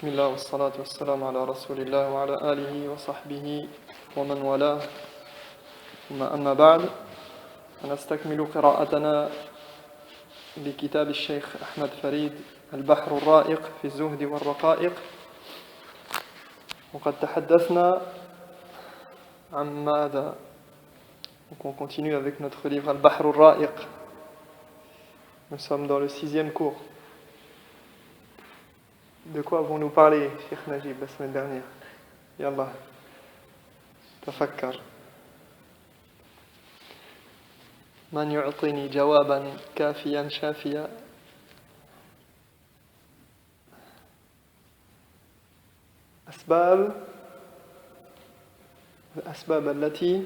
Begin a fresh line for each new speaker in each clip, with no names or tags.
بسم الله والصلاة والسلام على رسول الله وعلى آله وصحبه ومن والاه ثم أما بعد نستكمل قراءتنا لكتاب الشيخ أحمد فريد البحر الرائق في الزهد والرقائق وقد تحدثنا عن ماذا. Donc on continue avec notre livre Al-Bahr al-Ra'iq. Nous sommes dans le 6e cours. De quoi avons-nous parlé, Cheikh Najib, la semaine dernière? Yallah, tafakkar. Man yu'tini jawaban kafiyan shafiya. الأسباب التي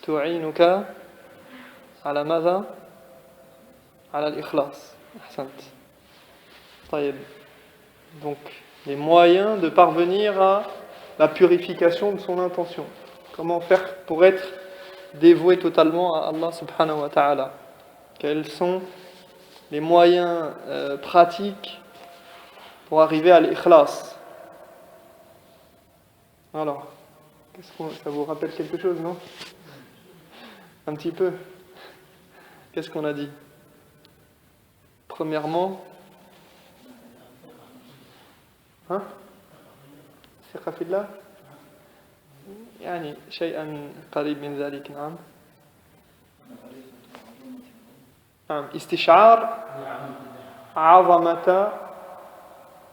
تعينك على ماذا؟ على الإخلاص. أحسنت. طيب. Donc, les moyens de parvenir à la purification de son intention. Comment faire pour être dévoué totalement à Allah subhanahu wa ta'ala? Quels sont les moyens pratiques pour arriver à l'ikhlas? Alors, ça vous rappelle quelque chose, non? Un petit peu. Qu'est-ce qu'on a dit? Premièrement, ثقة في الله يعني شيئا قريب من ذلك. نعم استشعار عظمة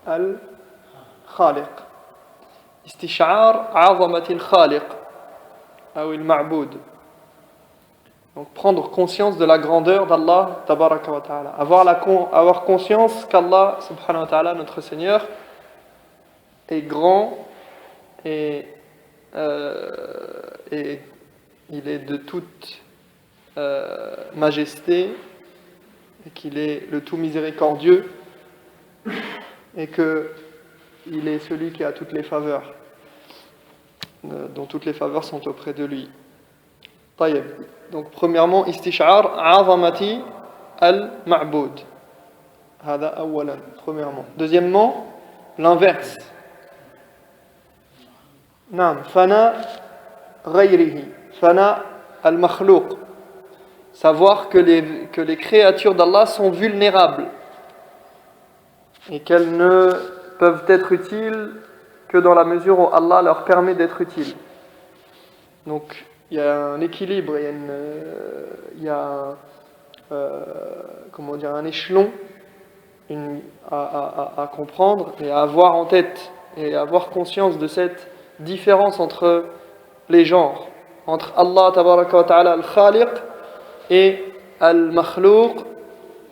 الخالق. استشعار عظمة الخالق أو المعبود. Donc prendre conscience de la grandeur d'Allah tabaraka wa ta'ala. Avoir conscience qu'Allah subhanahu wa ta'ala, notre Seigneur, est grand et il est de toute majesté et qu'il est le tout miséricordieux et qu'il est celui qui a toutes les faveurs, dont toutes les faveurs sont auprès de lui. طيب. Donc premièrement istish'ar 'azamati al-ma'bud. هذا أولا. Premièrement. Deuxièmement, l'inverse. نعم فنا غيره فنا المخلوق. Savoir que les créatures d'Allah sont vulnérables et qu'elles ne peuvent être utiles que dans la mesure où Allah leur permet d'être utiles. Donc il y a un équilibre, il y a un échelon à comprendre et à avoir en tête et à avoir conscience de cette différence entre les genres, entre Allah tabaraka wa ta'ala al-Khaliq et al-Makhlouq,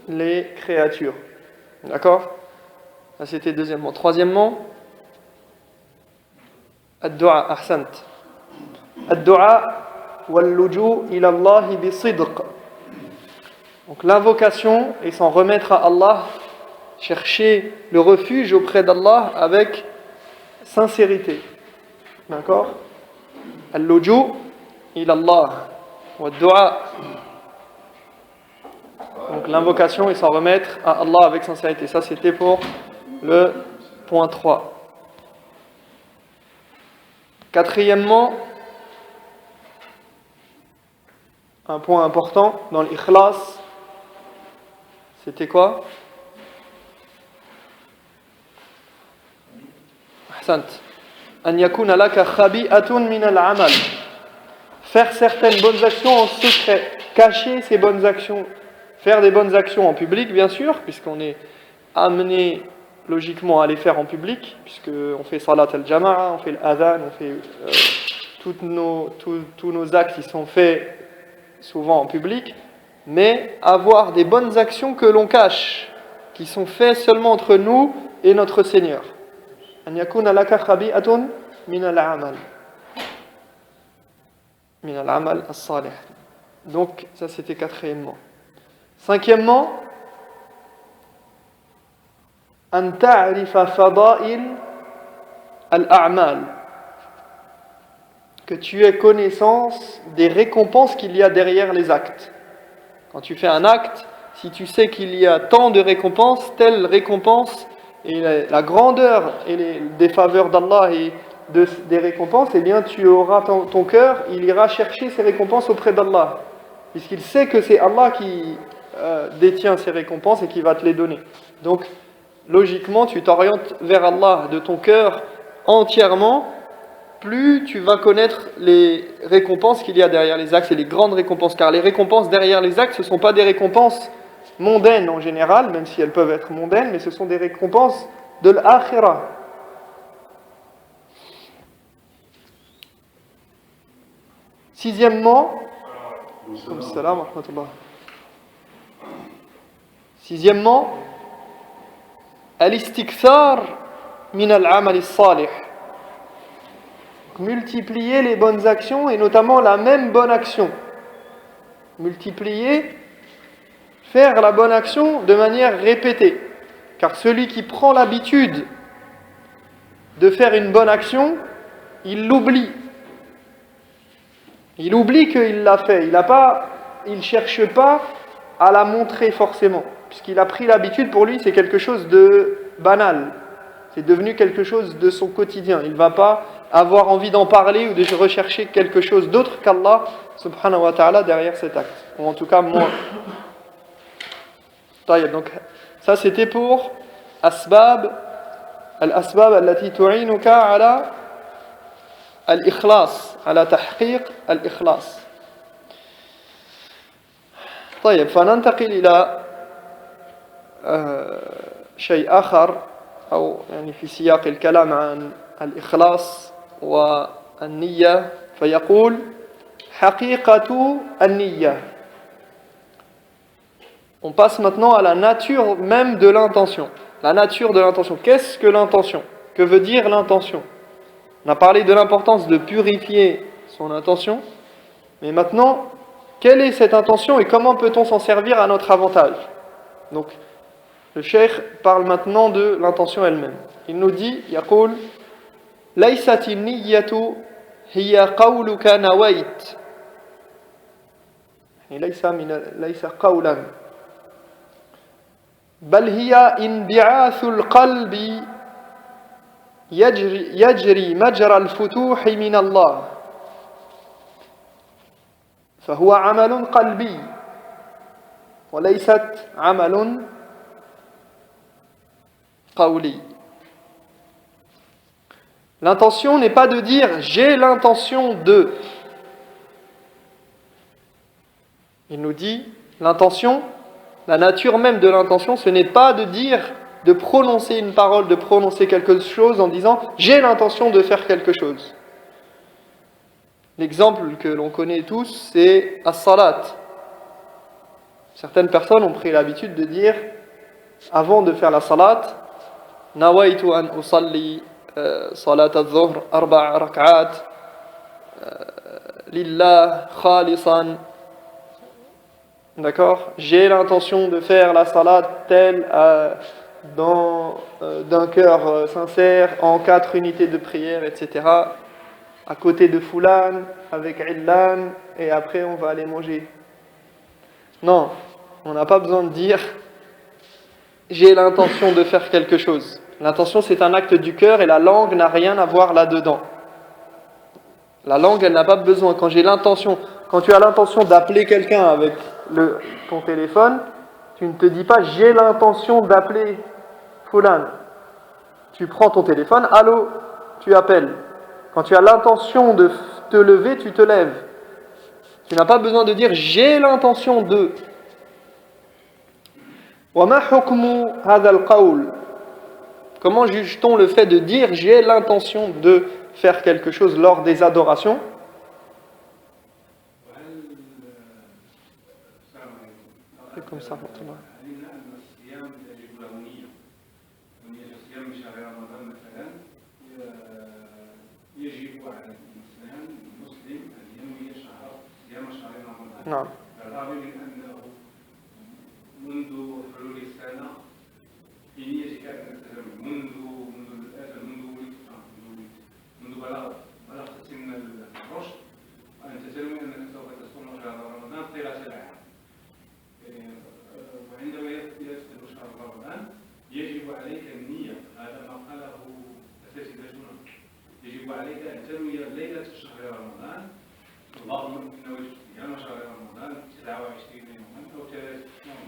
les créatures. D'accord? Ça c'était deuxièmement. Troisièmement, ad-du'a, ahsant. Ad-du'a wal-luju' ila Allah bi-sidq. Donc l'invocation et s'en remettre à Allah, chercher le refuge auprès d'Allah avec sincérité. D'accord? Al-luju' ila Allah wa ad-du'a. Donc l'invocation et s'en remettre à Allah avec sincérité. Ça c'était pour le point 3. Quatrièmement, un point important dans l'ikhlas, c'était quoi? Ahsant. An yakuna laka khabi'atun min al-amal. Faire certaines bonnes actions en secret, cacher ces bonnes actions, faire des bonnes actions en public bien sûr, puisqu'on est amené logiquement à les faire en public, puisqu'on fait salat al-jama'a, on fait l'adhan, on fait tous nos actes qui sont faits souvent en public, mais avoir des bonnes actions que l'on cache, qui sont faites seulement entre nous et notre Seigneur. An yakuna laka khabi'atun min al-amal. Min al-amal as-salih. Donc ça c'était quatrièmement. Cinquièmement, an ta'rifa fada'il al-a'mal. Que tu aies connaissance des récompenses qu'il y a derrière les actes. Quand tu fais un acte, si tu sais qu'il y a tant de récompenses, telle récompense et la grandeur des faveurs d'Allah et des récompenses, eh bien tu auras ton cœur, il ira chercher ses récompenses auprès d'Allah, puisqu'il sait que c'est Allah qui détient ces récompenses et qui va te les donner. Donc, logiquement, tu t'orientes vers Allah de ton cœur entièrement, plus tu vas connaître les récompenses qu'il y a derrière les actes et les grandes récompenses. Car les récompenses derrière les actes, ce ne sont pas des récompenses mondaines en général, même si elles peuvent être mondaines, mais ce sont des récompenses de l'akhirah. Sixièmement, al-istikthar min al-amal as-salih. Multiplier les bonnes actions et notamment la même bonne action. Multiplier, faire la bonne action de manière répétée. Car celui qui prend l'habitude de faire une bonne action, il l'oublie. Il oublie qu'il l'a fait. Il ne cherche pas à la montrer forcément. Puisqu'il a pris l'habitude, pour lui, c'est quelque chose de banal. C'est devenu quelque chose de son quotidien. Il ne va pas avoir envie d'en parler ou de rechercher quelque chose d'autre qu'Allah subhanahu wa ta'ala derrière cet acte. Ou en tout cas, moins. Donc, ça c'était pour al-asbab allati tu'inuka ala al-ikhlas, ala tahqiq al-ikhlas. طيب فننتقل إلى شيء آخر أو يعني في سياق الكلام عن الإخلاص والنية فيقول حقيقة النية. On passe maintenant à la nature même de l'intention. La nature de l'intention. Qu'est-ce que l'intention? Que veut dire l'intention? On a parlé de l'importance de purifier son intention, mais maintenant, quelle est cette intention et comment peut-on s'en servir à notre avantage? Donc, le cheikh parle maintenant de l'intention elle-même. Il nous dit, يقول ليست النية هي قولك نويت. ليس قولا بل هي انبعاث القلب يجري مجرى الفتوح من الله فهو عمل قلبي وليست عمل قولي. L'intention n'est pas de dire j'ai l'intention de. Il nous dit l'intention, la nature même de l'intention, ce n'est pas de dire, de prononcer une parole, de prononcer quelque chose en disant j'ai l'intention de faire quelque chose. L'exemple que l'on connaît tous, c'est as-salat. Certaines personnes ont pris l'habitude de dire avant de faire la salat, nawaitu an usalli salat al-dhuhr 4 rak'at lillah khalisan. D'accord? J'ai l'intention de faire la salat telle d'un cœur sincère en 4 unités de prière, etc. À côté de Fulan, avec Illan, et après on va aller manger. Non, on n'a pas besoin de dire j'ai l'intention de faire quelque chose. L'intention c'est un acte du cœur et la langue n'a rien à voir là-dedans. La langue elle n'a pas besoin. Quand j'ai l'intention, quand tu as l'intention d'appeler quelqu'un avec ton téléphone, tu ne te dis pas j'ai l'intention d'appeler Fulan. Tu prends ton téléphone, allô, tu appelles. Quand tu as l'intention de te lever, tu te lèves. Tu n'as pas besoin de dire j'ai l'intention de. Comment juge-t-on le fait de dire j'ai l'intention de faire quelque chose lors des adorations? C'est comme ça maintenant. نعم.
بالرغم من أنه منذ حلول السنة في نيتي كانت منذ بلغت سن الرشد أنت تنوي أنك سوف تصوم شهر رمضان طيلة العام. وعندما يدخل شهر رمضان يجب عليك عليك النية هذا ما قاله أساتذتنا يجب عليك أن تنوي ليلة شهر رمضان اللهم نويت صيام شهر رمضان 29 يوما أو 30 يوما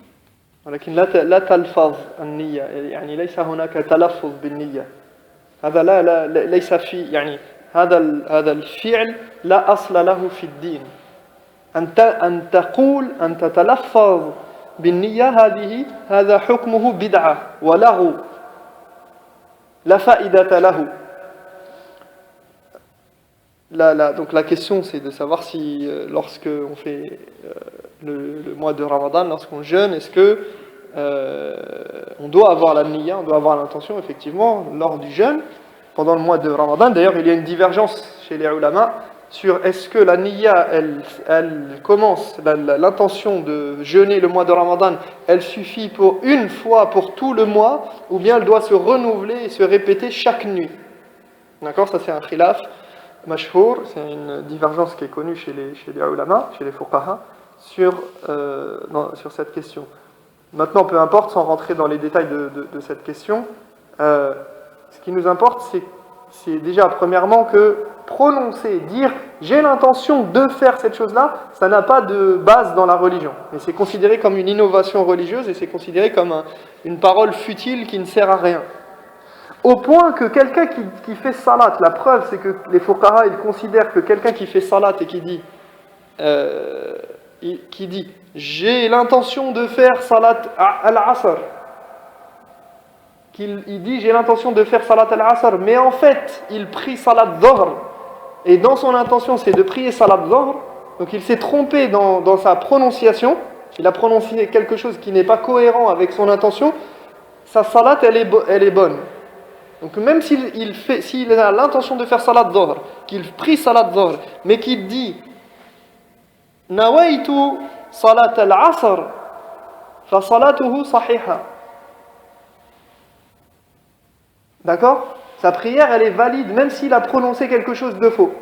ولكن لا تلفظ النية يعني ليس هناك تلفظ بالنية هذا لا ليس في يعني هذا الفعل لا أصل له في الدين أن تقول أن تتلفظ بالنية هذا حكمه بدعة ولغو لا فائدة له. Donc la question c'est de savoir si lorsque on fait le mois de Ramadan, lorsqu'on jeûne, est-ce que on doit avoir la niyya, on doit avoir l'intention effectivement lors du jeûne pendant le mois de Ramadan. D'ailleurs, il y a une divergence chez les ulama sur est-ce que la niyya, elle commence, l'intention de jeûner le mois de Ramadan, elle suffit pour une fois pour tout le mois, ou bien elle doit se renouveler et se répéter chaque nuit. D'accord, ça c'est un khilaf mashhour, c'est une divergence qui est connue chez les ulama, chez les fuqaha, sur cette question. Maintenant, peu importe, sans rentrer dans les détails de cette question, ce qui nous importe, c'est déjà premièrement que prononcer, dire « j'ai l'intention de faire cette chose-là », ça n'a pas de base dans la religion. Et c'est considéré comme une innovation religieuse et c'est considéré comme une parole futile qui ne sert à rien. Au point que quelqu'un qui fait salat, la preuve c'est que les fuqaha ils considèrent que quelqu'un qui fait salat et qui dit j'ai l'intention de faire salat al-asr, il dit j'ai l'intention de faire salat al-asr, mais en fait il prie salat dhuhr, et dans son intention c'est de prier salat dhuhr, donc il s'est trompé dans sa prononciation, il a prononcé quelque chose qui n'est pas cohérent avec son intention, sa salat elle est bonne. Donc même s'il a l'intention de faire salat dhuhr, qu'il prie salat dhuhr, mais qu'il dit nawaitu salat al-asr, fa salatuhu sahiha. D'accord? Sa prière elle est valide même s'il a prononcé quelque chose de faux.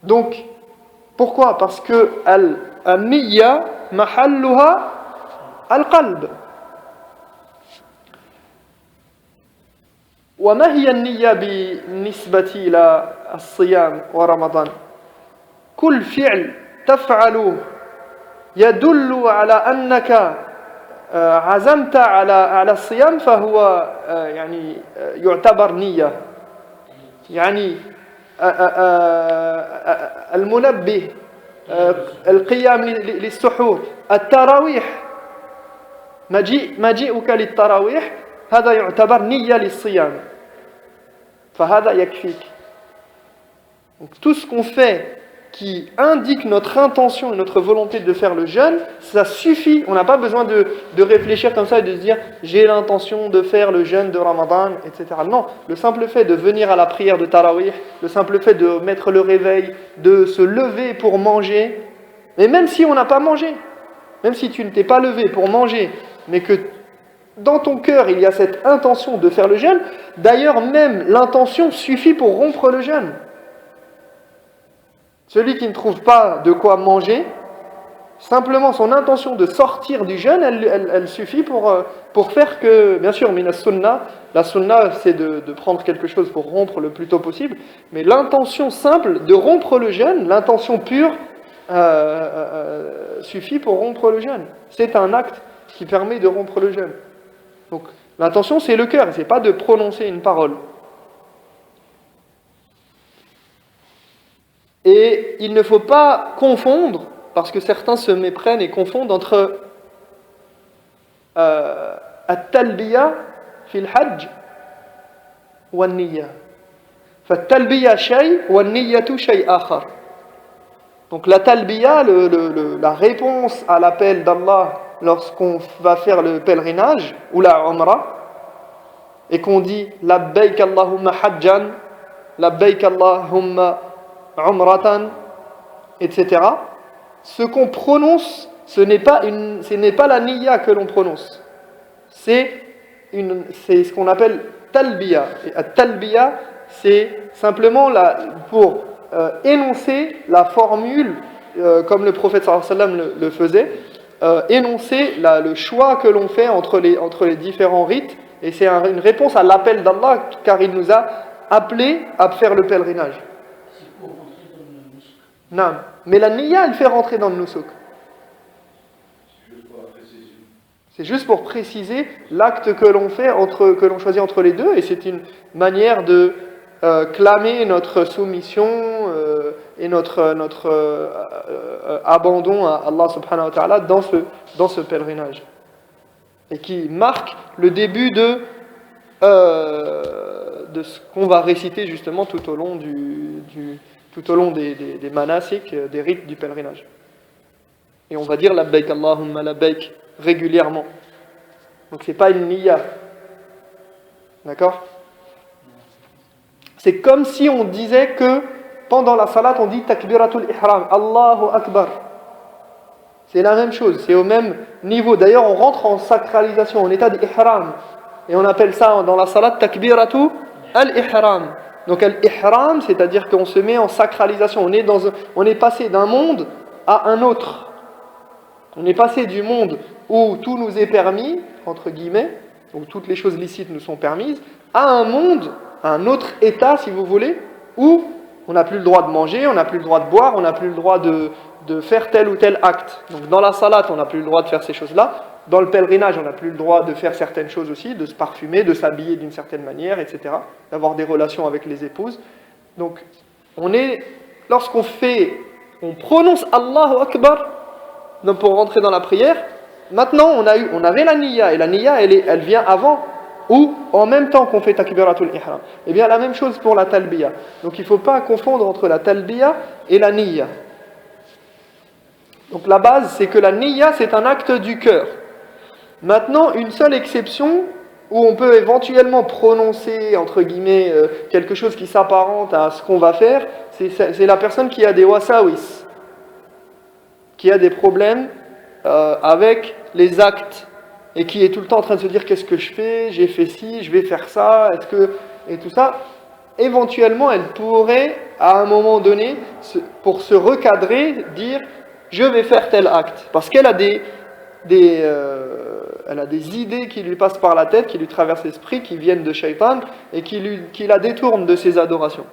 Donc pourquoi? Parce que al-niyya mahalluha al-qalb. وما هي النية بالنسبة إلى الصيام ورمضان؟ كل فعل تفعله يدل على أنك عزمت على الصيام فهو يعني يعتبر نية. يعني المنبه، القيام للسحور، التراويح، مجيئك للتراويح هذا يعتبر نية للصيام فهذا يكفيك. Donc tout ce qu'on fait qui indique notre intention et notre volonté de faire le jeûne, ça suffit, on n'a pas besoin de réfléchir comme ça et de se dire j'ai l'intention de faire le jeûne de Ramadan, etc. Non, le simple fait de venir à la prière de Tarawih, le simple fait de mettre le réveil, de se lever pour manger, mais même si on n'a pas mangé, même si tu ne t'es pas levé pour manger, mais que dans ton cœur, il y a cette intention de faire le jeûne. D'ailleurs, même l'intention suffit pour rompre le jeûne. Celui qui ne trouve pas de quoi manger, simplement son intention de sortir du jeûne, elle suffit pour faire que, bien sûr, la sunna, c'est de prendre quelque chose pour rompre le plus tôt possible, mais l'intention simple de rompre le jeûne, l'intention pure, suffit pour rompre le jeûne. C'est un acte qui permet de rompre le jeûne. Donc l'intention c'est le cœur, c'est pas de prononcer une parole. Et il ne faut pas confondre, parce que certains se méprennent et confondent entre at-talbiya fil hajj wa an-niyya. Fa-at-talbiya shay wa an-niyyatu shay akhar. Donc la talbiya, la réponse à l'appel d'Allah lorsqu'on va faire le pèlerinage ou la umrah et qu'on dit labbaik Allahumma hajjan, labbaik Allahumma umratan, etc. Ce qu'on prononce, ce n'est pas la niyya que l'on prononce. C'est ce qu'on appelle talbiya. Et talbiya, c'est simplement pour énoncer la formule, comme le prophète sallallahu alayhi wa sallam le faisait, énoncer le choix que l'on fait entre les différents rites Et c'est une réponse à l'appel d'Allah, car il nous a appelés à faire le pèlerinage.
C'est pour rentrer dans le nusuk.
Non. Mais la niya, elle fait rentrer dans le nusuk. C'est juste pour préciser l'acte que l'on fait, que l'on choisit entre les deux, et c'est une manière de clamer notre soumission et notre abandon à Allah subhanahu wa ta'ala dans ce pèlerinage. Et qui marque le début de ce qu'on va réciter justement tout au long des manasik, des rites du pèlerinage. Et on va dire labbaik Allahumma labbaik régulièrement. Donc c'est pas une niya. D'accord? C'est comme si on disait que pendant la salat on dit takbiratul ihram, Allahu akbar. C'est la même chose, c'est au même niveau. D'ailleurs on rentre en sacralisation, en état d'ihram. Et on appelle ça dans la salat takbiratu al-ihram. Donc al-ihram, c'est-à-dire qu'on se met en sacralisation. On est passé d'un monde à un autre. On est passé du monde où tout nous est permis, entre guillemets, où toutes les choses licites nous sont permises, à un monde, à un autre état, si vous voulez, où on n'a plus le droit de manger, on n'a plus le droit de boire, on n'a plus le droit de faire tel ou tel acte. Donc dans la salat, on n'a plus le droit de faire ces choses-là. Dans le pèlerinage, on n'a plus le droit de faire certaines choses aussi, de se parfumer, de s'habiller d'une certaine manière, etc. D'avoir des relations avec les épouses. Donc, lorsqu'on prononce Allahu Akbar, donc pour rentrer dans la prière, maintenant on avait la niya, et la niya elle vient avant ou en même temps qu'on fait takbiratul ihram. Et bien la même chose pour la talbiya. Donc il ne faut pas confondre entre la talbiya et la niya. Donc la base c'est que la niya c'est un acte du cœur. Maintenant une seule exception où on peut éventuellement prononcer entre guillemets quelque chose qui s'apparente à ce qu'on va faire, c'est la personne qui a des wasawis, qui a des problèmes avec les actes et qui est tout le temps en train de se dire qu'est-ce que je fais, j'ai fait ci, je vais faire ça, et tout ça, éventuellement elle pourrait à un moment donné, pour se recadrer, dire je vais faire tel acte, parce qu'elle a elle a des idées qui lui passent par la tête, qui lui traversent l'esprit, qui viennent de Shaitan et qui la détournent de ses adorations.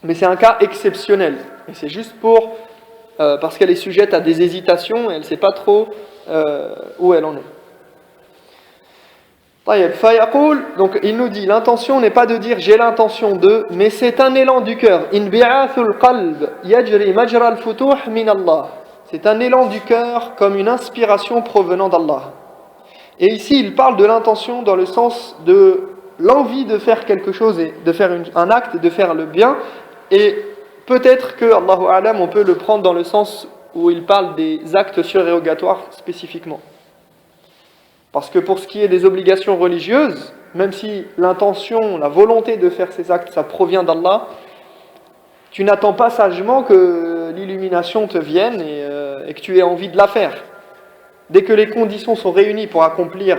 Mais c'est un cas exceptionnel, et c'est juste parce qu'elle est sujette à des hésitations et elle ne sait pas trop où elle en est. Donc il nous dit, l'intention n'est pas de dire j'ai l'intention de, mais c'est un élan du cœur. C'est un élan du cœur comme une inspiration provenant d'Allah. Et ici il parle de l'intention dans le sens de l'envie de faire quelque chose, et de faire un acte, et de faire le bien. Et peut-être que, Allahu A'lam, on peut le prendre dans le sens où il parle des actes surérogatoires spécifiquement. Parce que pour ce qui est des obligations religieuses, même si l'intention, la volonté de faire ces actes, ça provient d'Allah, tu n'attends pas sagement que l'illumination te vienne et que tu aies envie de la faire. Dès que les conditions sont réunies pour accomplir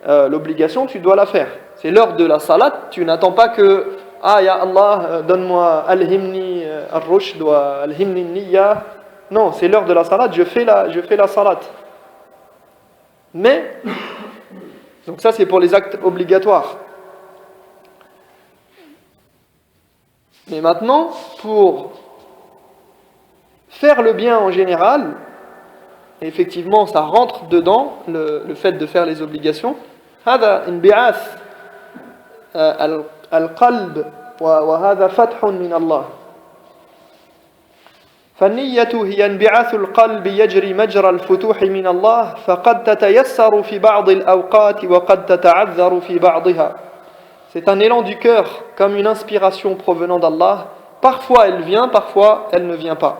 l'obligation, tu dois la faire. C'est l'heure de la salat, tu n'attends pas que ah ya Allah, donne-moi alhimni ar-rushd wa alhimni niyya. Non, c'est l'heure de la salat, je fais la salat. Mais donc ça c'est pour les actes obligatoires. Mais maintenant, pour faire le bien en général, et effectivement ça rentre dedans le fait de faire les obligations. هذا انبعاث القلب وهذا فتح من الله. فالنية هي انبعاث القلب يجري مجرى الفتوح من الله فقد تتيسر في بعض الأوقات وقد تتعذر في بعضها. C'est un élan du cœur comme une inspiration provenant d'Allah. Parfois elle vient, parfois elle ne vient pas.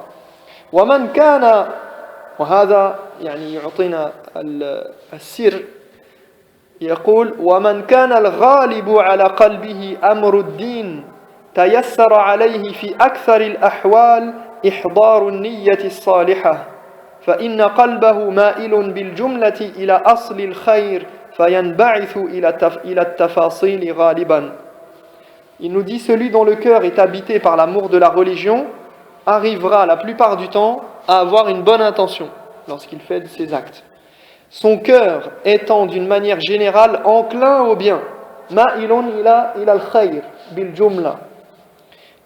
ومن كان وهذا يعني يعطينا السر يقول ومن كان الغالب على قلبه أمر الدين تيسر عليه في أكثر الأحوال إحضار النية الصالحة فإن قلبه مائل بالجملة إلى أصل الخير فينبعث إلى التفاصيل غالبا. Il nous dit celui dont le cœur est habité par l'amour de la religion arrivera la plupart du temps à avoir une bonne intention lorsqu'il fait ses actes. son cœur étant d'une manière générale enclin au bien. Ma'ilun ila al-khayr bil jumla.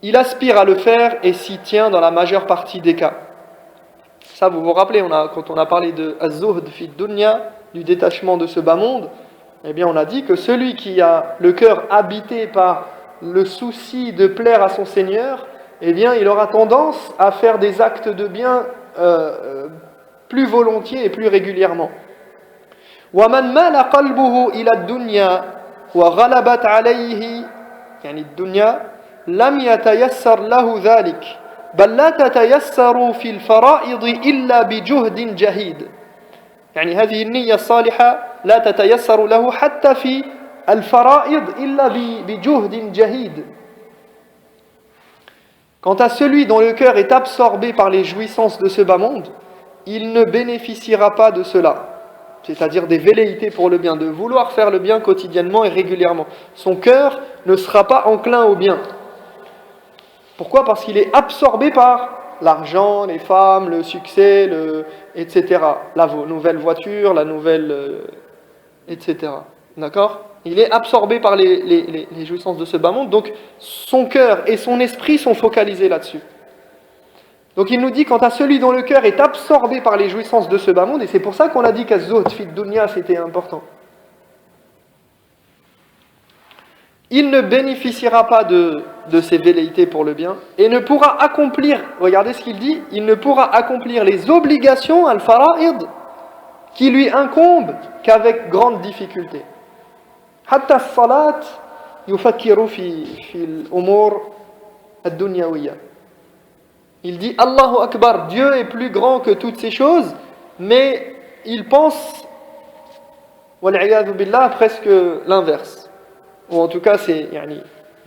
Il aspire à le faire et s'y tient dans la majeure partie des cas. Ça, vous vous rappelez, quand on a parlé de az-zuhd fi dunya, du détachement de ce bas monde, eh bien on a dit que celui qui a le cœur habité par le souci de plaire à son Seigneur, eh bien il aura tendance à faire des actes de bien plus volontiers et plus régulièrement. وَمَنْ مَالَ قَلْبُهُ إِلَى الدُّنْيَا وَغَلَبَتْ عَلَيْهِ يعني الدنيا لم يتيسر له ذلك بل لا تتيسر في الفرائض إلا بجهد جهيد يعني هذه النية الصالحة لا تتيسر له حتى في الفرائض إلا بجهد جهيد. Quant à celui dont le cœur est absorbé par les jouissances de ce bas monde, il ne bénéficiera pas de cela, c'est-à-dire des velléités pour le bien, de vouloir faire le bien quotidiennement et régulièrement. Son cœur ne sera pas enclin au bien. Pourquoi ? Parce qu'il est absorbé par l'argent, les femmes, le succès, etc. La nouvelle voiture, la nouvelle... etc. D'accord ? Il est absorbé par les jouissances de ce bas monde, donc son cœur et son esprit sont focalisés là-dessus. Donc il nous dit, quant à celui dont le cœur est absorbé par les jouissances de ce bas monde, et c'est pour ça qu'on a dit qu'az-zuhd fi dunya c'était important. Il ne bénéficiera pas de ses velléités pour le bien et ne pourra accomplir, regardez ce qu'il dit, il ne pourra accomplir les obligations al-fara'id qui lui incombent qu'avec grande difficulté. Hatta as-salat yufakkiru fi al-umur ad-dunyawiyya. Il dit Allahu Akbar, Dieu est plus grand que toutes ces choses, mais il pense, wal'iyadhu billah, presque l'inverse. Ou en tout cas, c'est,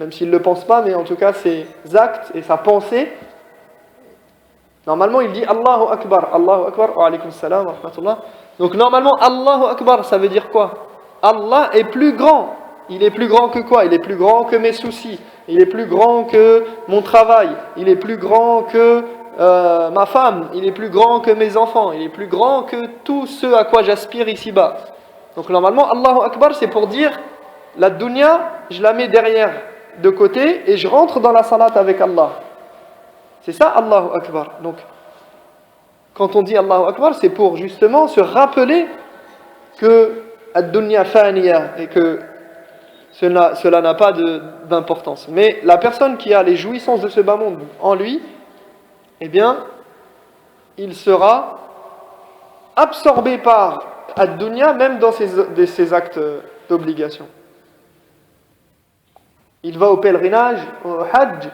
même s'il ne le pense pas, mais en tout cas, ses actes et sa pensée. Normalement, il dit Allahu Akbar, wa alaykum salam wa rahmatullah. Donc normalement, Allahu Akbar, ça veut dire quoi ? Allah est plus grand. Il est plus grand que quoi ? Il est plus grand que mes soucis. Il est plus grand que mon travail. Il est plus grand que ma femme. Il est plus grand que mes enfants. Il est plus grand que tout ce à quoi j'aspire ici-bas. Donc normalement, Allahu Akbar, c'est pour dire la dunya, je la mets derrière de côté et je rentre dans la salat avec Allah. C'est ça Allahu Akbar. Donc, quand on dit Allahu Akbar, c'est pour justement se rappeler que ad-dunya faniya et que cela n'a pas d'importance. Mais la personne qui a les jouissances de ce bas monde en lui, eh bien, il sera absorbé par ad-dunya même dans ses actes d'obligation. Il va au pèlerinage, au hajj,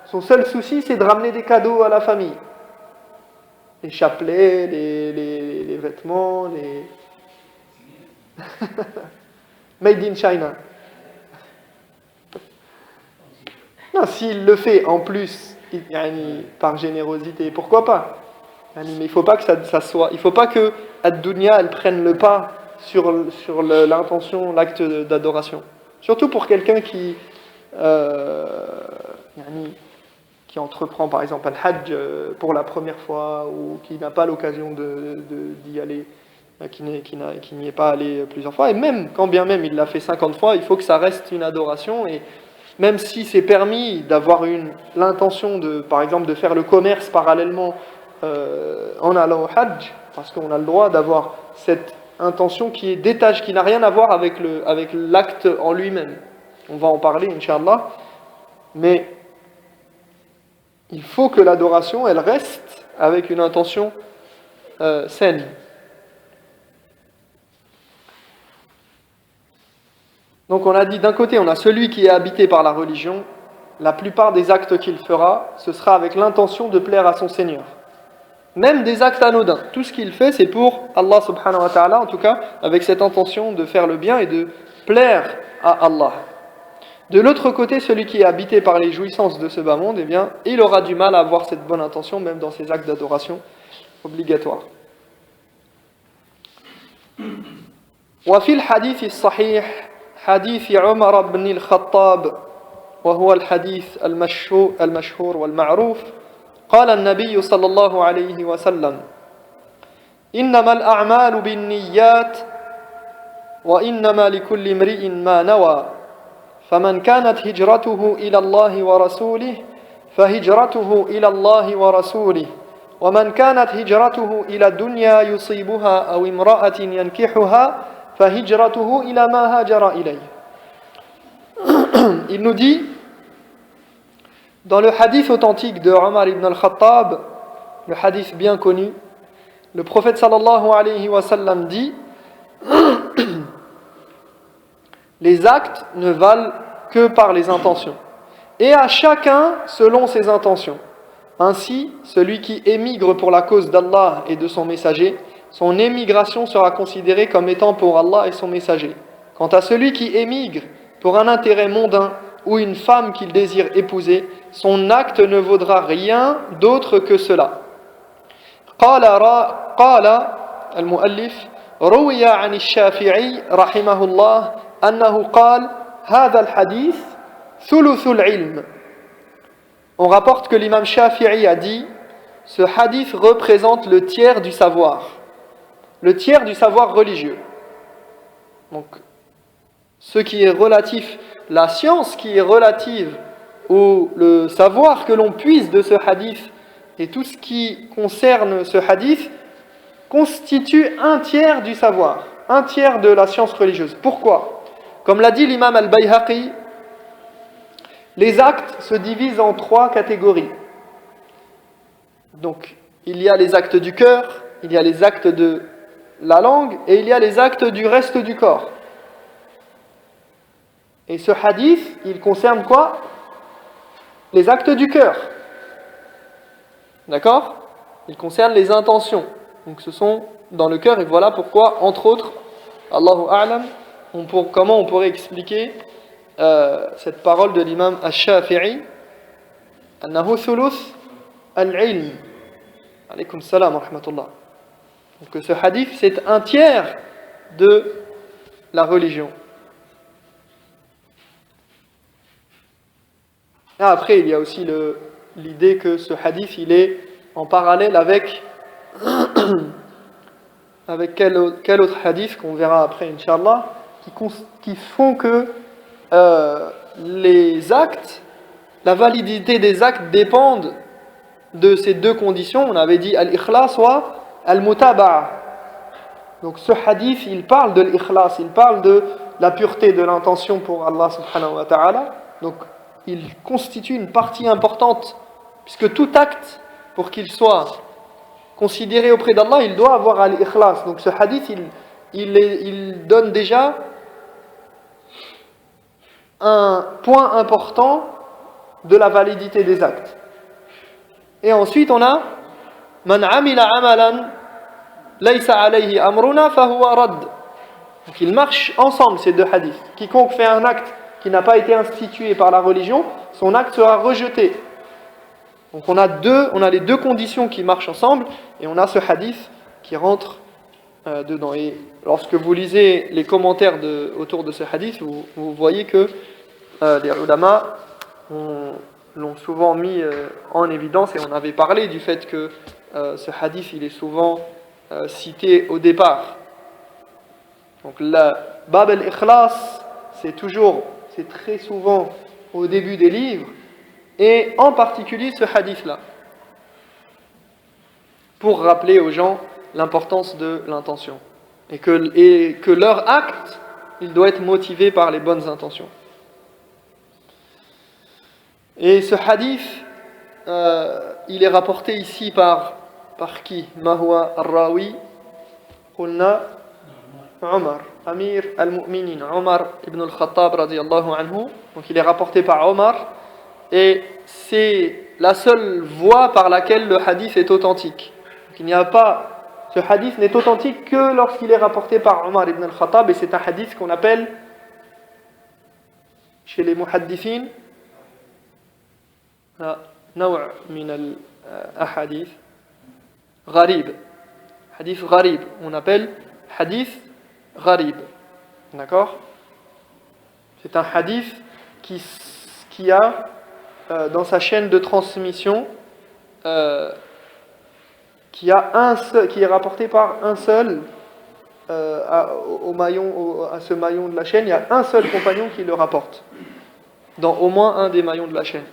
son seul souci c'est de ramener des cadeaux à la famille. Les chapelets, les vêtements, Made in China. Non, s'il le fait en plus, par générosité, pourquoi pas ? Mais il ne faut pas que ça soit... Il ne faut pas que ad-dunya elle prenne le pas sur l'intention, l'acte d'adoration. Surtout pour quelqu'un qui entreprend par exemple un hajj pour la première fois ou qui n'a pas l'occasion d'y aller, qui n'y est pas allé plusieurs fois, et même quand bien même il l'a fait 50 fois, il faut que ça reste une adoration. Et même si c'est permis d'avoir l'intention par exemple de faire le commerce parallèlement en allant au hajj, parce qu'on a le droit d'avoir cette intention qui est détachée, qui n'a rien à voir avec l'acte en lui-même. On va en parler, Inch'Allah. Mais il faut que l'adoration, elle reste avec une intention saine. Donc on a dit, d'un côté, on a celui qui est habité par la religion. La plupart des actes qu'il fera, ce sera avec l'intention de plaire à son Seigneur. Même des actes anodins. Tout ce qu'il fait, c'est pour Allah subhanahu wa ta'ala, en tout cas, avec cette intention de faire le bien et de plaire à Allah. De l'autre côté, celui qui est habité par les jouissances de ce bas monde, eh bien, il aura du mal à avoir cette bonne intention, même dans ses actes d'adoration obligatoires. وفي الحديث الصحيح حديث عمر بن الخطاب وهو الحديث المشهور والمعروف قال النبي صلى الله عليه وسلم إنما الأعمال بالنيات وإنما لكل امرئ ما نوى فمن كانت هجرته إلى الله ورسوله فهجرته إلى الله ورسوله ومن كانت هجرته إلى الدنيا يصيبها أو امرأة ينكحها فهجرته إلى ما هاجر إليه. Il nous dit, dans le hadith authentique de Omar ibn al-Khattab, le hadith bien connu, le prophète sallallahu alayhi wa sallam dit les actes ne valent que par les intentions, et à chacun selon ses intentions. Ainsi, celui qui émigre pour la cause d'Allah et de son messager, son émigration sera considérée comme étant pour Allah et son messager. Quant à celui qui émigre pour un intérêt mondain ou une femme qu'il désire épouser, son acte ne vaudra rien d'autre que cela. قال المؤلف روي عن الشافعي رحمه الله أنه قال هذا الحديث ثلث العلم. On rapporte que l'imam Shafi'i a dit ce hadith représente le tiers du savoir religieux. Donc ce qui est relatif, la science qui est relative au le savoir que l'on puise de ce hadith et tout ce qui concerne ce hadith constitue un tiers du savoir, un tiers de la science religieuse. Pourquoi ? Comme l'a dit l'imam al-Bayhaqi, les actes se divisent en 3 catégories. Donc, il y a les actes du cœur, il y a les actes de la langue et il y a les actes du reste du corps. Et ce hadith, il concerne quoi ? Les actes du cœur. D'accord ? Il concerne les intentions. Donc ce sont dans le cœur, et voilà pourquoi, entre autres, Allahu A'lam, comment on pourrait expliquer cette parole de l'imam Ash-Shafi'i, Annahu thuluth al-ilm. Alaykum salam wa rahmatullah. Donc ce hadith, c'est un tiers de la religion. Et après, il y a aussi l'idée que ce hadith, il est en parallèle avec quel autre hadith qu'on verra après, Inch'Allah, qui font que les actes, la validité des actes dépendent de ces 2 conditions. On avait dit al-ikhlas wa al-mutaba'a. Donc ce hadith, il parle de l'ikhlas, il parle de la pureté de l'intention pour Allah subhanahu wa ta'ala. Donc il constitue une partie importante, puisque tout acte, pour qu'il soit considéré auprès d'Allah, il doit avoir al-ikhlas. Donc ce hadith, il donne déjà un point important de la validité des actes. Et ensuite on a Man amila amalan laysa alayhi amruna fahuwa radd. Donc ils marchent ensemble, ces 2 hadiths. Quiconque fait un acte qui n'a pas été institué par la religion, son acte sera rejeté. Donc on a les 2 conditions qui marchent ensemble, et on a ce hadith qui rentre dedans. Et lorsque vous lisez les commentaires autour de ce hadith, vous voyez que les ulama l'ont souvent mis en évidence, et on avait parlé du fait que ce hadith, il est souvent cité au départ. Donc la Bab al-Ikhlas, c'est très souvent au début des livres, et en particulier ce hadith-là, pour rappeler aux gens l'importance de l'intention, et que leur acte, il doit être motivé par les bonnes intentions. Et ce hadith, il est rapporté ici par qui ? Mahwa al-Rawi, Qulna Omar, Amir al-Mu'minin, Omar ibn al-Khattab radiyallahu anhu. Donc il est rapporté par Omar, et c'est la seule voie par laquelle le hadith est authentique. Donc ce hadith n'est authentique que lorsqu'il est rapporté par Omar ibn al-Khattab, et c'est un hadith qu'on appelle chez les muhaddithin نوع من الأحاديث غريب, hadith gharib, on appelle hadith gharib, d'accord? C'est un hadith qui a dans sa chaîne de transmission qui est rapporté par un seul, à ce maillon de la chaîne, il y a un seul compagnon qui le rapporte, dans au moins un des maillons de la chaîne.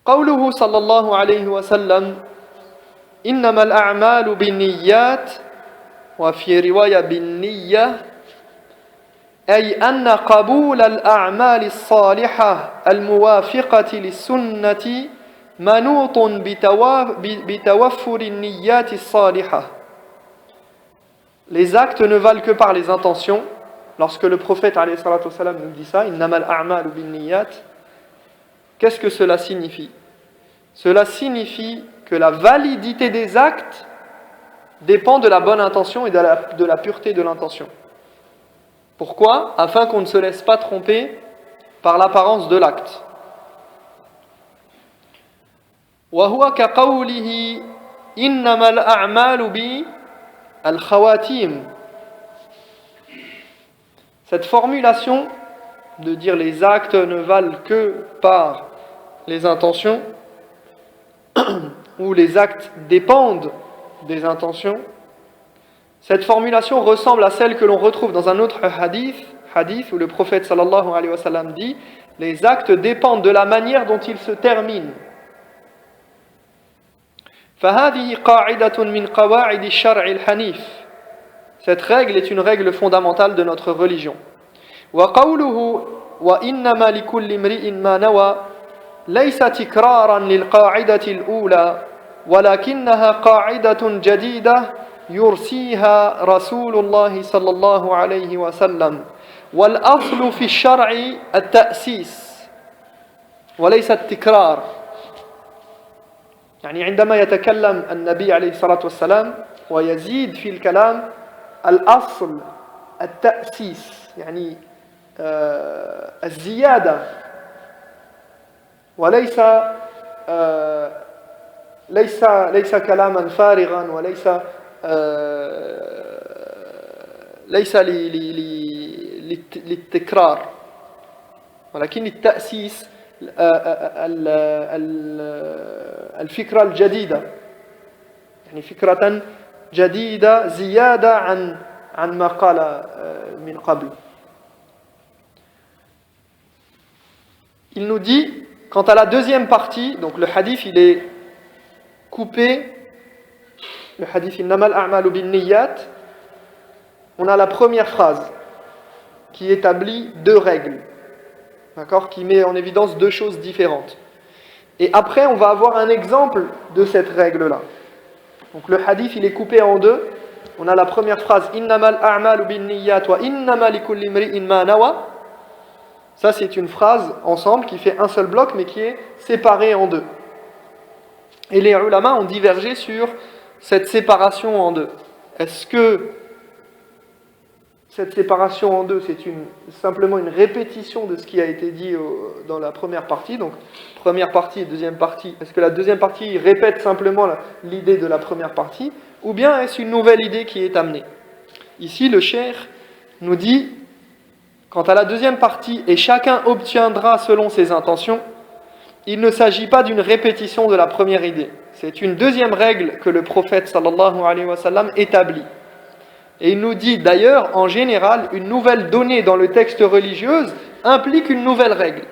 قوله صلى الله عليه وسلم إنما الأعمال بالنيات وفي رواية بالنية أي أن قبول الأعمال الصالحة الموافقة للسنة منوط بتوفر النيات الصالحة. Les actes ne valent que par les intentions. Lorsque le prophète alayhi salatu wassalam nous dit ça, innamal a'malu binniyat, qu'est-ce que cela signifie? Cela signifie que la validité des actes dépend de la bonne intention et de la pureté de l'intention. Pourquoi? Afin qu'on ne se laisse pas tromper par l'apparence de l'acte. وهو كقوله إنما الأعمال بالخواتيم. Cette formulation de dire les actes ne valent que par les intentions ou les actes dépendent des intentions, cette formulation ressemble à celle que l'on retrouve dans un autre hadith où le prophète sallallahu alayhi wa sallam dit les actes dépendent de la manière dont ils se terminent. فهذه قاعدة من قواعد الشرع الحنيف. Cette règle est une règle fondamentale de notre religion. وقوله وإنما لكل امرئ ما نوى ليس تكرارا للقاعدة الأولى ولكنها قاعدة جديدة يرسيها رسول الله صلى الله عليه وسلم والأصل في الشرع التأسيس وليس التكرار. يعني عندما يتكلم النبي عليه الصلاة والسلام ويزيد في الكلام الأصل التأسيس يعني الزيادة وليس ليس كلاما فارغا وليس ليس للتكرار ولكن التأسيس الفكرة الجديدة يعني فكرة جديدة زيادة عن ما قال من قبل. Il nous dit, quant à la deuxième partie, donc le hadith il est coupé, le hadith innamal a'malu binniyat, on a la première phrase qui établit deux règles, d'accord, qui met en évidence deux choses différentes. Et après on va avoir un exemple de cette règle-là. Donc le hadith il est coupé en deux. On a la première phrase innamal a'malu binniyat wa innama likulli imri'in ma nawa. Ça c'est une phrase ensemble qui fait un seul bloc mais qui est séparée en deux. Et les ulama ont divergé sur cette séparation en deux. Est-ce que cette séparation en deux c'est simplement une répétition de ce qui a été dit dans la première partie, donc première partie et deuxième partie, est-ce que la deuxième partie répète simplement l'idée de la première partie, ou bien est-ce une nouvelle idée qui est amenée? Ici le cheikh nous dit, quant à la deuxième partie, et chacun obtiendra selon ses intentions, il ne s'agit pas d'une répétition de la première idée. C'est une deuxième règle que le prophète sallallahu alayhi wa sallam établit. Et il nous dit d'ailleurs, en général, une nouvelle donnée dans le texte religieux implique une nouvelle règle.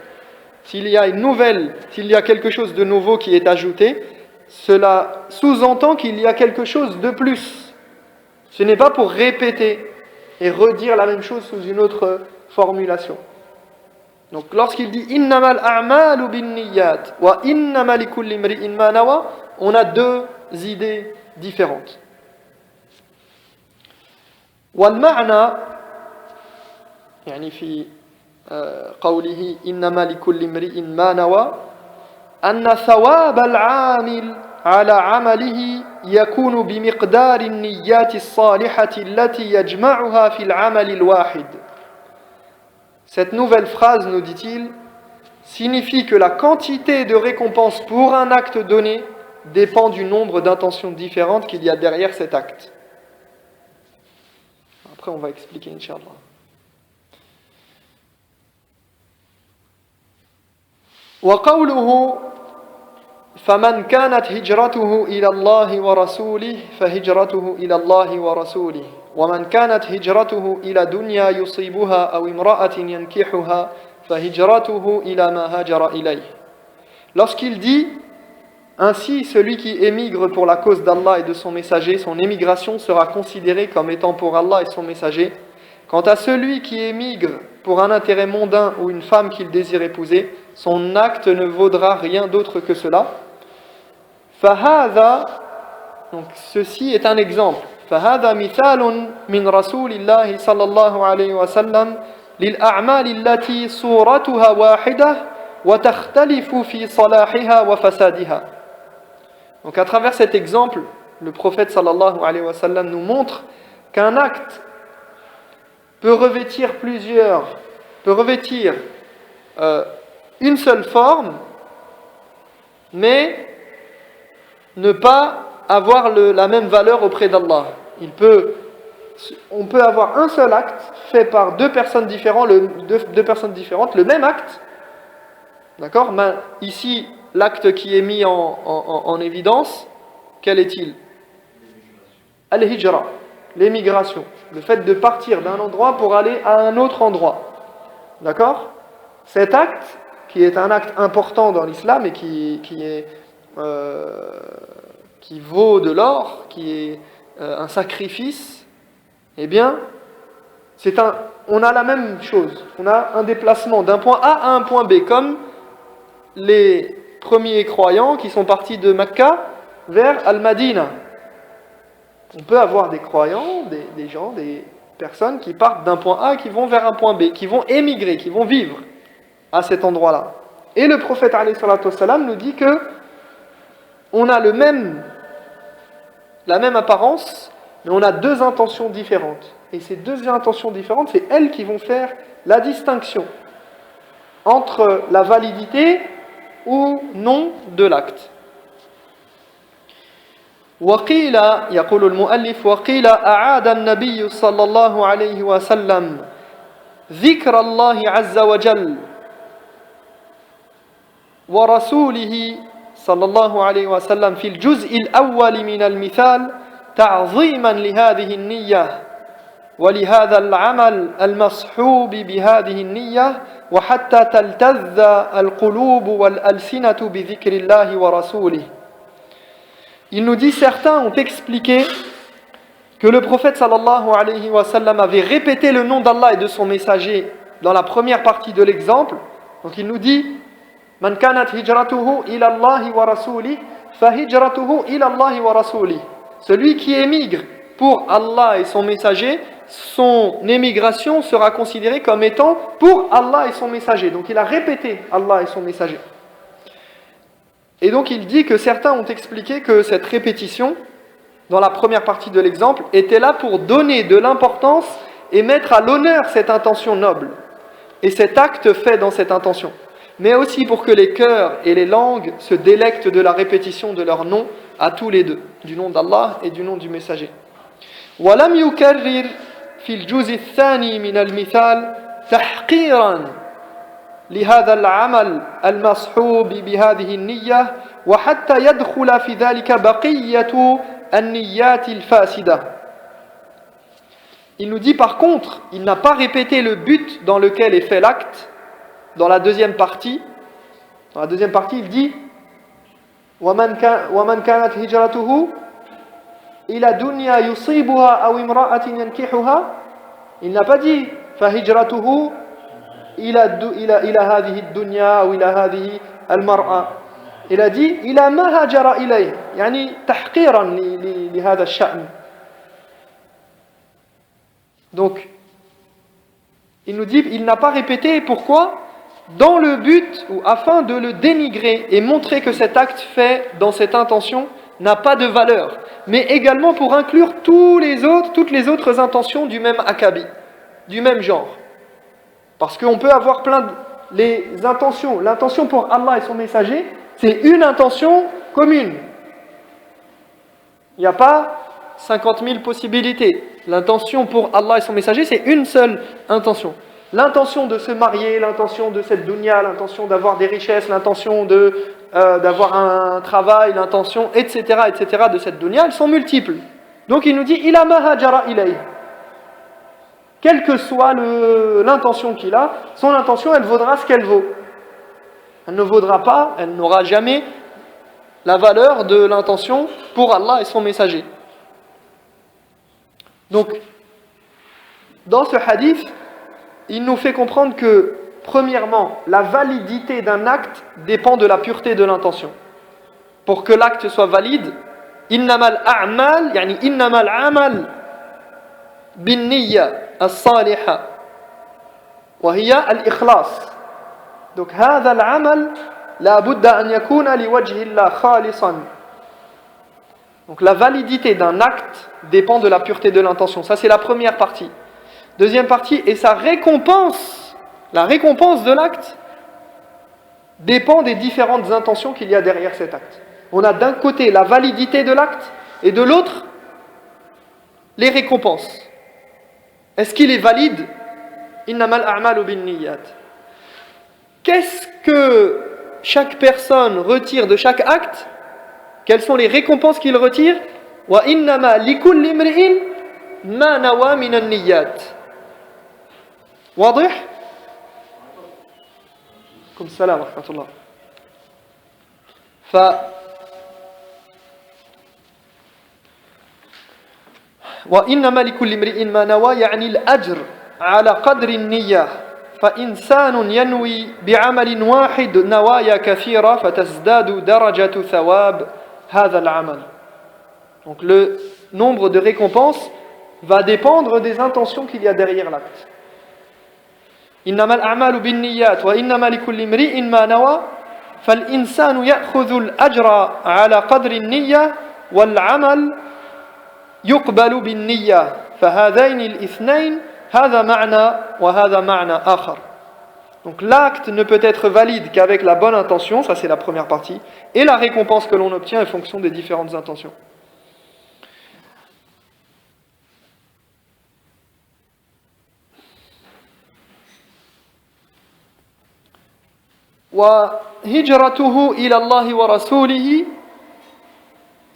S'il y a quelque chose de nouveau qui est ajouté, cela sous-entend qu'il y a quelque chose de plus. Ce n'est pas pour répéter et redire la même chose sous une autre formulation. Donc lorsqu'il dit innamal a'malu binniyat wa innama likulli imri'in ma nawa, on a deux idées différentes. والمعنى يعني في قوله إنما لكل امرئ ما نوى أن ثواب العامل على عمله يكون بمقدار النيات الصالحة التي يجمعها في العمل الواحد. Cette nouvelle phrase, nous dit-il, signifie que la quantité de récompense pour un acte donné dépend du nombre d'intentions différentes qu'il y a derrière cet acte. Après, on va expliquer, Inch'Allah. وقوله فمن كانت هجرته إلى الله ورسوله فهجرته إلى الله ورسوله ومن كانت هجرته إلى دنيا يصيبها أو امرأة ينكحها فهجرته إلى ما هاجر إليه. Lorsqu'il dit ainsi, celui qui émigre pour la cause d'Allah et de son messager, son émigration sera considérée comme étant pour Allah et son messager. Quant à celui qui émigre pour un intérêt mondain ou une femme qu'il désire épouser, son acte ne vaudra rien d'autre que cela. فهذا, donc ceci est un exemple. فهذا مثال من رسول الله صلى الله عليه وسلم للأعمال التي صورتها واحدة وتختلف في صلاحها وفسادها. Donc à travers cet exemple, le prophète sallallahu alayhi wa sallam nous montre qu'un acte peut revêtir une seule forme, mais ne pas avoir la même valeur auprès d'Allah. On peut avoir un seul acte fait par deux personnes différentes, le même acte. D'accord ? Mais ici, l'acte qui est mis en évidence, quel est-il ? Al-hijra, l'émigration. Le fait de partir d'un endroit pour aller à un autre endroit. D'accord ? Cet acte, qui est un acte important dans l'islam et qui vaut de l'or, qui est un sacrifice, eh bien, on a la même chose. On a un déplacement d'un point A à un point B, comme les premiers croyants qui sont partis de Mecca vers Al-Madina. On peut avoir des croyants, des gens, des personnes qui partent d'un point A, qui vont vers un point B, qui vont émigrer, qui vont vivre à cet endroit-là. Et le prophète alayhi salatu wassalam nous dit que on a la même apparence, mais on a deux intentions différentes. Et ces deux intentions différentes, c'est elles qui vont faire la distinction entre la validité ou non de l'acte. وقيل يقول المؤلف وقيل أعاد النبي صلى الله عليه وسلم ذكر الله عز وجل ورسوله صلى الله عليه وسلم في الجزء الأول من المثال تعظيما لهذه النية ولهذا العمل المصحوب بهذه النية وحتى تلتذ القلوب والألسنة بذكر الله ورسوله. Il nous dit, certains ont expliqué que le prophète sallallahu alayhi wa sallam avait répété le nom d'Allah et de son messager dans la première partie de l'exemple. Donc il nous dit Man kanat hijratuhu ila Allahi wa rasoulih fa hijratuhu ila Allahi wa rasoulih. Celui qui émigre pour Allah et son messager, son émigration sera considérée comme étant pour Allah et son messager. Donc il a répété Allah et son messager. Et donc il dit que certains ont expliqué que cette répétition, dans la première partie de l'exemple, était là pour donner de l'importance et mettre à l'honneur cette intention noble et cet acte fait dans cette intention, mais aussi pour que les cœurs et les langues se délectent de la répétition de leur nom à tous les deux, du nom d'Allah et du nom du messager. وَلَمْ يُكَرِّرْ فِي الْجُزِ الثَّانِي مِنَ الْمِثَالِ تَحْقِيرًا لهذا العمل المصحوب بهذه النية وحتى يدخل في ذلك بقية النيات الفاسدة. Il nous dit par contre, il n'a pas répété le but dans lequel est fait l'acte. Dans la deuxième partie, il dit وَمَنْ كَانَتْ هِجْرَتُهُ إِلَى دُنْيَا يُصِيبُهَا أَوْ امْرَأَةٍ يَنْكِحُهَا. Il n'a pas dit فَهِجْرَتُهُ إلى هذه الدنيا أو إلى هذه المرأة. Il a dit إلى ما هاجر إليه يعني تحقيرا لهذا الشأن. Donc il nous dit, il n'a pas répété, pourquoi ? Dans le but ou afin de le dénigrer et montrer que cet acte fait dans cette intention n'a pas de valeur, mais également pour inclure toutes les autres intentions du même akabi, du même genre. Parce qu'on peut avoir les intentions. L'intention pour Allah et son messager, c'est une intention commune. Il n'y a pas 50 000 possibilités. L'intention pour Allah et son messager, c'est une seule intention. l'intention de se marier, l'intention de cette dunya, l'intention d'avoir des richesses, l'intention d'avoir un travail, l'intention, etc., etc., de cette dunya, elles sont multiples. Donc il nous dit, ila ma hajara ilay. Quelle que soit l'intention qu'il a, son intention, elle vaudra ce qu'elle vaut. Elle ne vaudra pas, elle n'aura jamais la valeur de l'intention pour Allah et son messager. Donc, dans ce hadith, il nous fait comprendre que, premièrement, la validité d'un acte dépend de la pureté de l'intention. Pour que l'acte soit valide, innamal a'mal, yani innamal amal bin niyya as-saliha wa hiya al-ikhlas. Donc, هذا العمل لا بد أن يكون لوجه الله خالصا. Donc, la validité d'un acte dépend de la pureté de l'intention. Ça, c'est la première partie. Deuxième partie, et sa récompense, la récompense de l'acte, dépend des différentes intentions qu'il y a derrière cet acte. On a d'un côté la validité de l'acte, et de l'autre, les récompenses. Est-ce qu'il est valide? Innamal a'malu binniyat. Qu'est-ce que chaque personne retire de chaque acte? Quelles sont les récompenses qu'il retire? Wa innama likulli imri'in ma nawa min an-niyyat. واضح؟ عليكم السلام ورحمة الله. وإنما لكل امرئ ما نوى يعني الأجر على قدر النية فإنسان ينوي بعمل واحد نوايا كثيرة فتزداد درجة ثواب هذا العمل. Donc le nombre de récompenses va dépendre des intentions qu'il y a derrière l'acte. إنما الأعمال بالنيات وإنما لكل امرئ ما نوى فالإنسان يأخذ الأجر على قدر النية والعمل يقبل بالنية فهذين الاثنين هذا معنى وهذا معنى آخر. Donc l'acte ne peut être valide qu'avec la bonne intention, ça c'est la première partie, et la récompense que l'on obtient en fonction des différentes intentions. وهجرته إلى الله ورسوله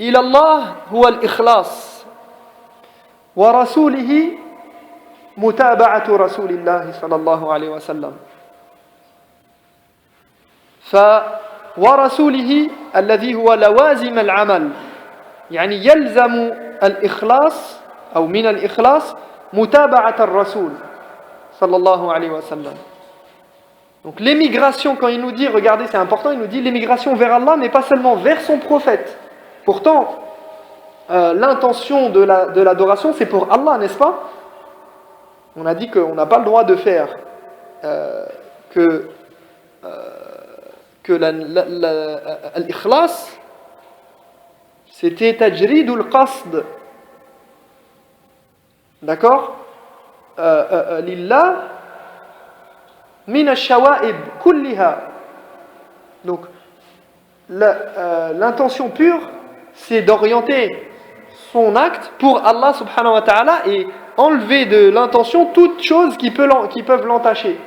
إلى الله هو الإخلاص ورسوله متابعة رسول الله صلى الله عليه وسلم ورسوله الذي هو لوازم العمل يعني يلزم الإخلاص أو من الإخلاص متابعة الرسول صلى الله عليه وسلم. Donc l'émigration, quand il nous dit, regardez c'est important, il nous dit l'émigration vers Allah, mais pas seulement vers son prophète. Pourtant, l'intention de l'adoration, c'est pour Allah, n'est-ce pas? On a dit qu'on n'a pas le droit de faire que l'ikhlas, c'était tajridul qasd. D'accord? Lillah min ash-shawa'ib kulliha. Donc l'intention pure, c'est d'orienter son acte pour Allah subhanahu wa ta'ala et enlever de l'intention toutes choses qui peuvent l'entacher.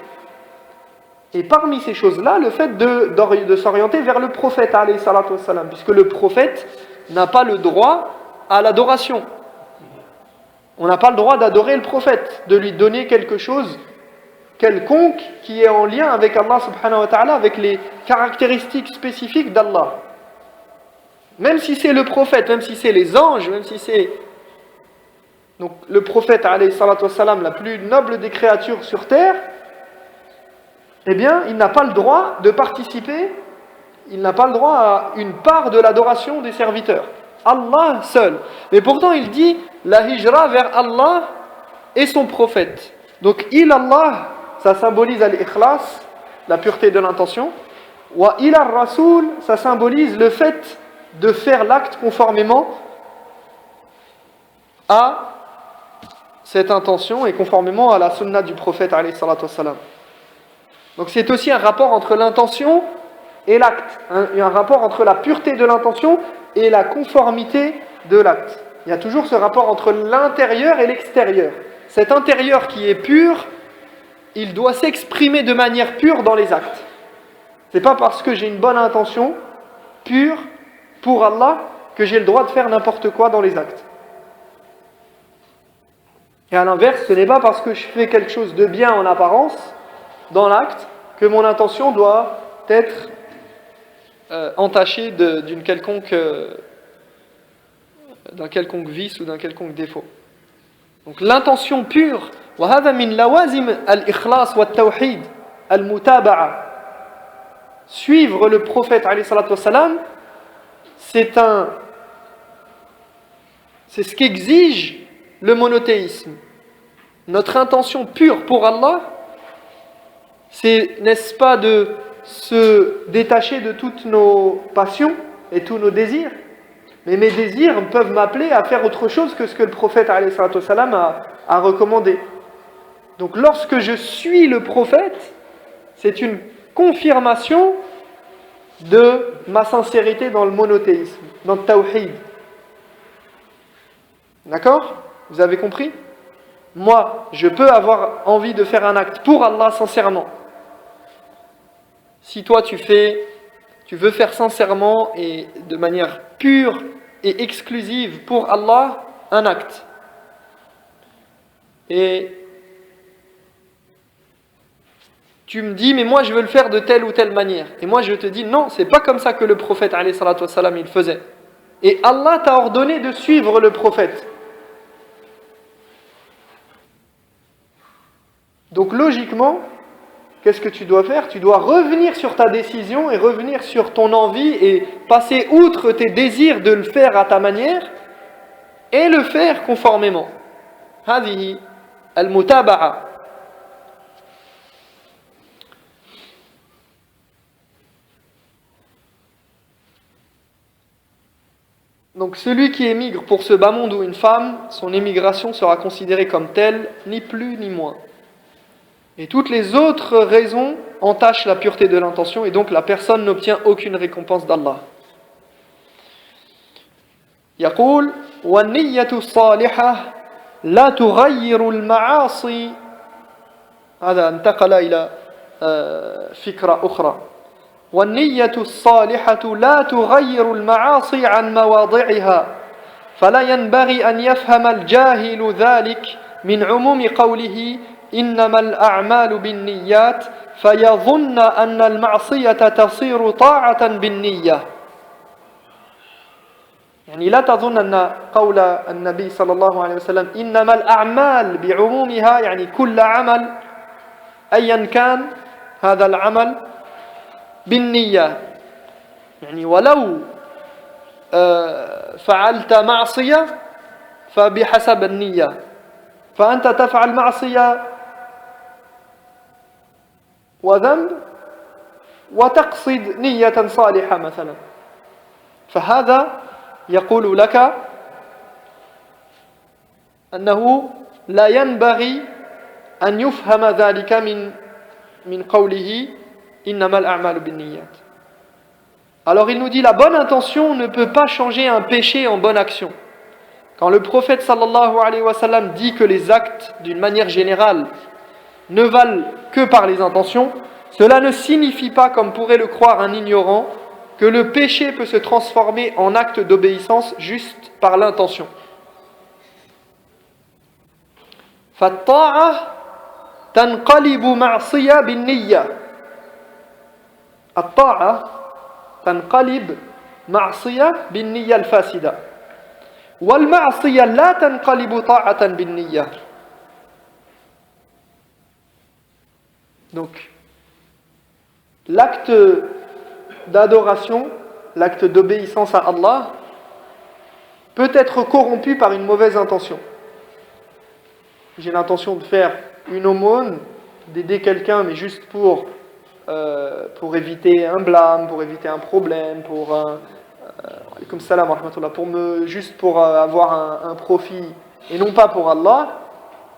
Et parmi ces choses-là, le fait de s'orienter vers le prophète alayhi salatu wassalam, puisque le prophète n'a pas le droit à l'adoration. On n'a pas le droit d'adorer le prophète, de lui donner quelque chose quelconque qui est en lien avec Allah subhanahu wa ta'ala, avec les caractéristiques spécifiques d'Allah. Même si c'est le prophète, même si c'est les anges, même si c'est donc le prophète alayhi salatu wassalam, la plus noble des créatures sur terre, eh bien, il n'a pas le droit de participer, il n'a pas le droit à une part de l'adoration des serviteurs. Allah seul. Mais pourtant, il dit la hijra vers Allah et son prophète. Donc, Allah, ça symbolise al-ikhlas, la pureté de l'intention. Wa ila rasoul, ça symbolise le fait de faire l'acte conformément à cette intention et conformément à la sunna du prophète alayhi salatu wassalam. Donc c'est aussi un rapport entre l'intention et l'acte, un rapport entre la pureté de l'intention et la conformité de l'acte. Il y a toujours ce rapport entre l'intérieur et l'extérieur. Cet intérieur qui est pur il doit s'exprimer de manière pure dans les actes. C'est pas parce que j'ai une bonne intention pure pour Allah que j'ai le droit de faire n'importe quoi dans les actes. Et à l'inverse, ce n'est pas parce que je fais quelque chose de bien en apparence dans l'acte que mon intention doit être entachée d'un quelconque vice ou d'un quelconque défaut. Donc l'intention pure, وهذا من لوازم الإخلاص والتوحيد المتابعة. Suivre le prophète alayhi salatu wassalam, c'est ce qu'exige le monothéisme. Notre intention pure pour Allah, c'est, n'est-ce pas, de se détacher de toutes nos passions et tous nos désirs. Mais mes désirs peuvent m'appeler à faire autre chose que ce que le prophète alayhi salatu wassalam a recommandé. Donc lorsque je suis le prophète, c'est une confirmation de ma sincérité dans le monothéisme, dans le tawhid. D'accord ? Vous avez compris ? Moi, je peux avoir envie de faire un acte pour Allah sincèrement. Si toi tu veux faire sincèrement et de manière pure et exclusive pour Allah un acte. Et tu me dis, mais moi je veux le faire de telle ou telle manière. Et moi je te dis, non, c'est pas comme ça que le prophète alayhi salatu wassalam il faisait. Et Allah t'a ordonné de suivre le prophète. Donc logiquement, qu'est-ce que tu dois faire ? Tu dois revenir sur ta décision et revenir sur ton envie et passer outre tes désirs de le faire à ta manière et le faire conformément. هذه المتابعة. Donc celui qui émigre pour ce bas monde ou une femme, son émigration sera considérée comme telle, ni plus ni moins. Et toutes les autres raisons entachent la pureté de l'intention et donc la personne n'obtient aucune récompense d'Allah. يقول والنية الصالحة لا تغير المعاصي. هذا انتقل إلى فكرة أخرى. والنية الصالحة لا تغير المعاصي عن مواضعها فلا ينبغي أن يفهم الجاهل ذلك من عموم قوله إنما الأعمال بالنيات فيظن أن المعصية تصير طاعة بالنية. يعني لا تظن أن قول النبي صلى الله عليه وسلم إنما الأعمال بعمومها يعني كل عمل أيا كان هذا العمل بالنية يعني ولو فعلت معصية فبحسب النية فأنت تفعل معصية وذنب وتقصد نية صالحة مثلا فهذا يقول لك أنه لا ينبغي أن يفهم ذلك من قوله إنما الأعمال بالنيات. Alors il nous dit la bonne intention ne peut pas changer un péché en bonne action. Quand le prophète sallallahu alayhi wa sallam dit que les actes d'une manière générale ne valent que par les intentions, cela ne signifie pas, comme pourrait le croire un ignorant, que le péché peut se transformer en acte d'obéissance juste par l'intention. فالطاعة تنقلب معصية بالنية. الطاعة تنقلب معصية بالنية الفاسدة. والمعصية لا تنقلب طاعة بالنية. Donc, l'acte d'adoration, l'acte d'obéissance à Allah, peut être corrompu par une mauvaise intention. J'ai l'intention de faire une aumône, d'aider quelqu'un, mais juste pour éviter un blâme, pour éviter un problème, juste pour avoir un profit, et non pas pour Allah.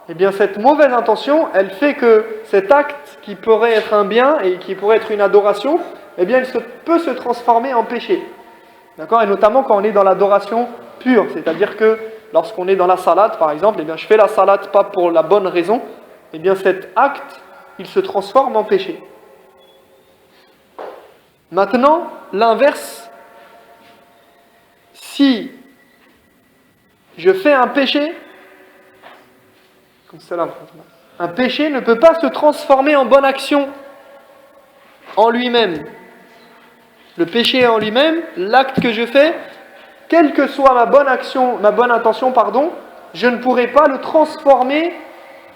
Eh bien cette mauvaise intention, elle fait que cet acte qui pourrait être un bien et qui pourrait être une adoration, eh bien il peut se transformer en péché. D'accord ? Et notamment quand on est dans l'adoration pure, c'est-à-dire que lorsqu'on est dans la salate par exemple, eh bien je fais la salate pas pour la bonne raison, eh bien cet acte il se transforme en péché. Maintenant, l'inverse, si je fais un péché ne peut pas se transformer en bonne action en lui-même. Le péché en lui-même, l'acte que je fais, quelle que soit ma bonne intention, je ne pourrai pas le transformer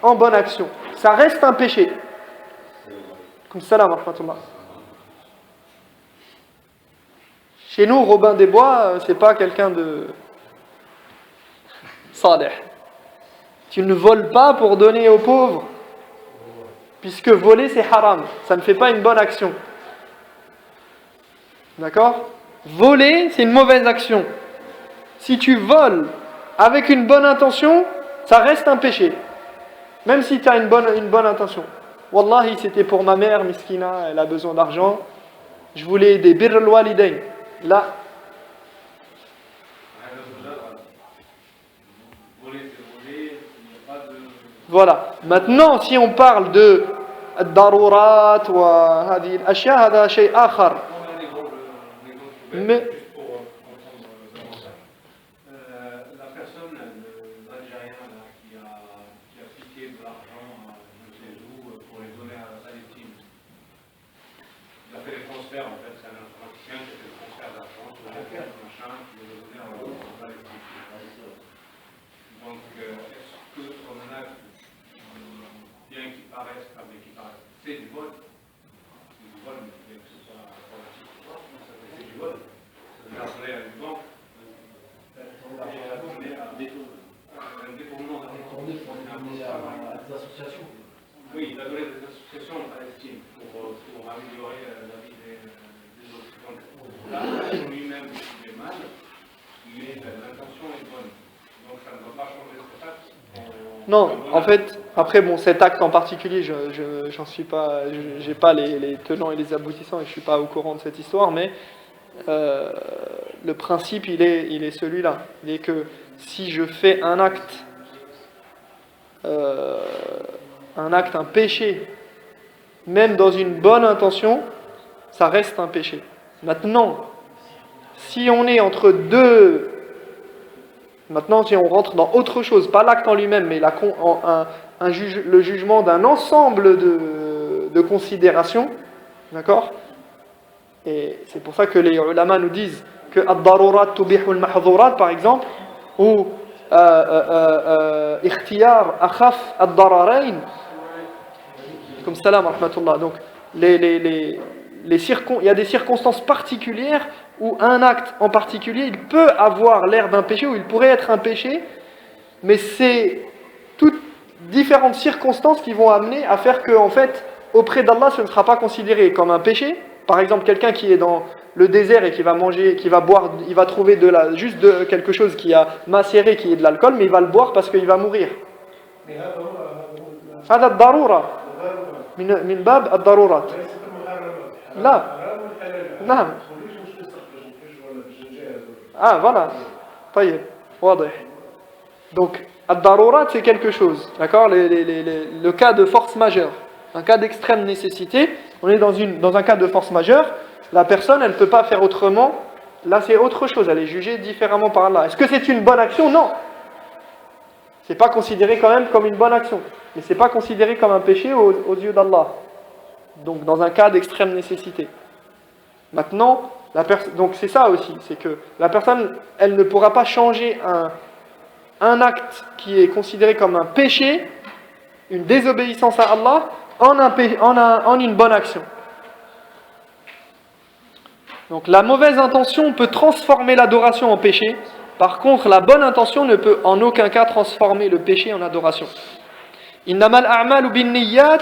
en bonne action. Ça reste un péché. Comme salam, rahmatullah. Chez nous, Robin des Bois, c'est pas quelqu'un de salih. Tu ne voles pas pour donner aux pauvres, puisque voler c'est haram, ça ne fait pas une bonne action. D'accord ? Voler, c'est une mauvaise action. Si tu voles avec une bonne intention, ça reste un péché. Même si tu as une bonne intention. Wallahi, c'était pour ma mère, miskina, elle a besoin d'argent. Je voulais des birr al-walidain. Là. Voilà. Maintenant, si on parle de darurat ou hadi al-ashya, hada shay akhar. Mais
la personne, l'Algérien qui a piqué de l'argent, je ne sais où, pour les donner à sa victime. Il a fait les transferts, en fait, c'est un informaticien qui a fait les transferts d'argent sur la carte, machin, qui les a donnés à sa victime. Donc, est-ce que son acte, bien qu'il paraisse, c'est du vol, mais que ce soit relatif ou pas, c'est du vol. Ça veut dire donner à une banque, donner à un détournement d'argent.
Des associations.
Oui, il a donné des associations en Palestine pour améliorer la vie des autres. Donc là, lui-même, il est mal, mais l'intention est bonne. Donc ça ne va pas changer cet acte.
non, en fait, après bon, cet acte en particulier, j'en suis pas, j'ai pas les tenants et les aboutissants et je suis pas au courant de cette histoire, mais le principe il est celui-là, il est que si je fais un acte, un péché, même dans une bonne intention, ça reste un péché. Maintenant, si on est entre deux, maintenant si on rentre dans autre chose, pas l'acte en lui-même, mais le jugement d'un ensemble de considérations, d'accord ? Et c'est pour ça que les ulama nous disent que ad-darurat tubihu al-mahdhurat, par exemple, ou ikhtiyar akhaf ad-dararain, comme salam rahmatullah. Donc il y a des circonstances particulières où un acte en particulier il peut avoir l'air d'un péché ou il pourrait être un péché, mais c'est toutes différentes circonstances qui vont amener à faire que en fait auprès d'Allah ce ne sera pas considéré comme un péché. Par exemple, quelqu'un qui est dans le désert et qui va manger, qui va boire, il va trouver juste quelque chose qui a macéré, qui est de l'alcool, mais il va le boire parce qu'il va mourir. هذا الضرورة من باب الضرورات. لا نعم. Voilà. طيب واضح. Donc الضرورات c'est quelque chose, d'accord, le cas de force majeure, un cas d'extrême nécessité. On est dans un cas de force majeure, la personne, elle ne peut pas faire autrement. Là, c'est autre chose, elle est jugée différemment par Allah. Est-ce que c'est une bonne action ? Non. C'est pas considéré quand même comme une bonne action. Mais c'est pas considéré comme un péché aux yeux d'Allah. Donc, dans un cas d'extrême nécessité. Maintenant, donc c'est ça aussi, c'est que la personne, elle ne pourra pas changer un acte qui est considéré comme un péché, une désobéissance à Allah, en une bonne action. Donc la mauvaise intention peut transformer l'adoration en péché. Par contre, la bonne intention ne peut en aucun cas transformer le péché en adoration. Innamal a'malu binniyat.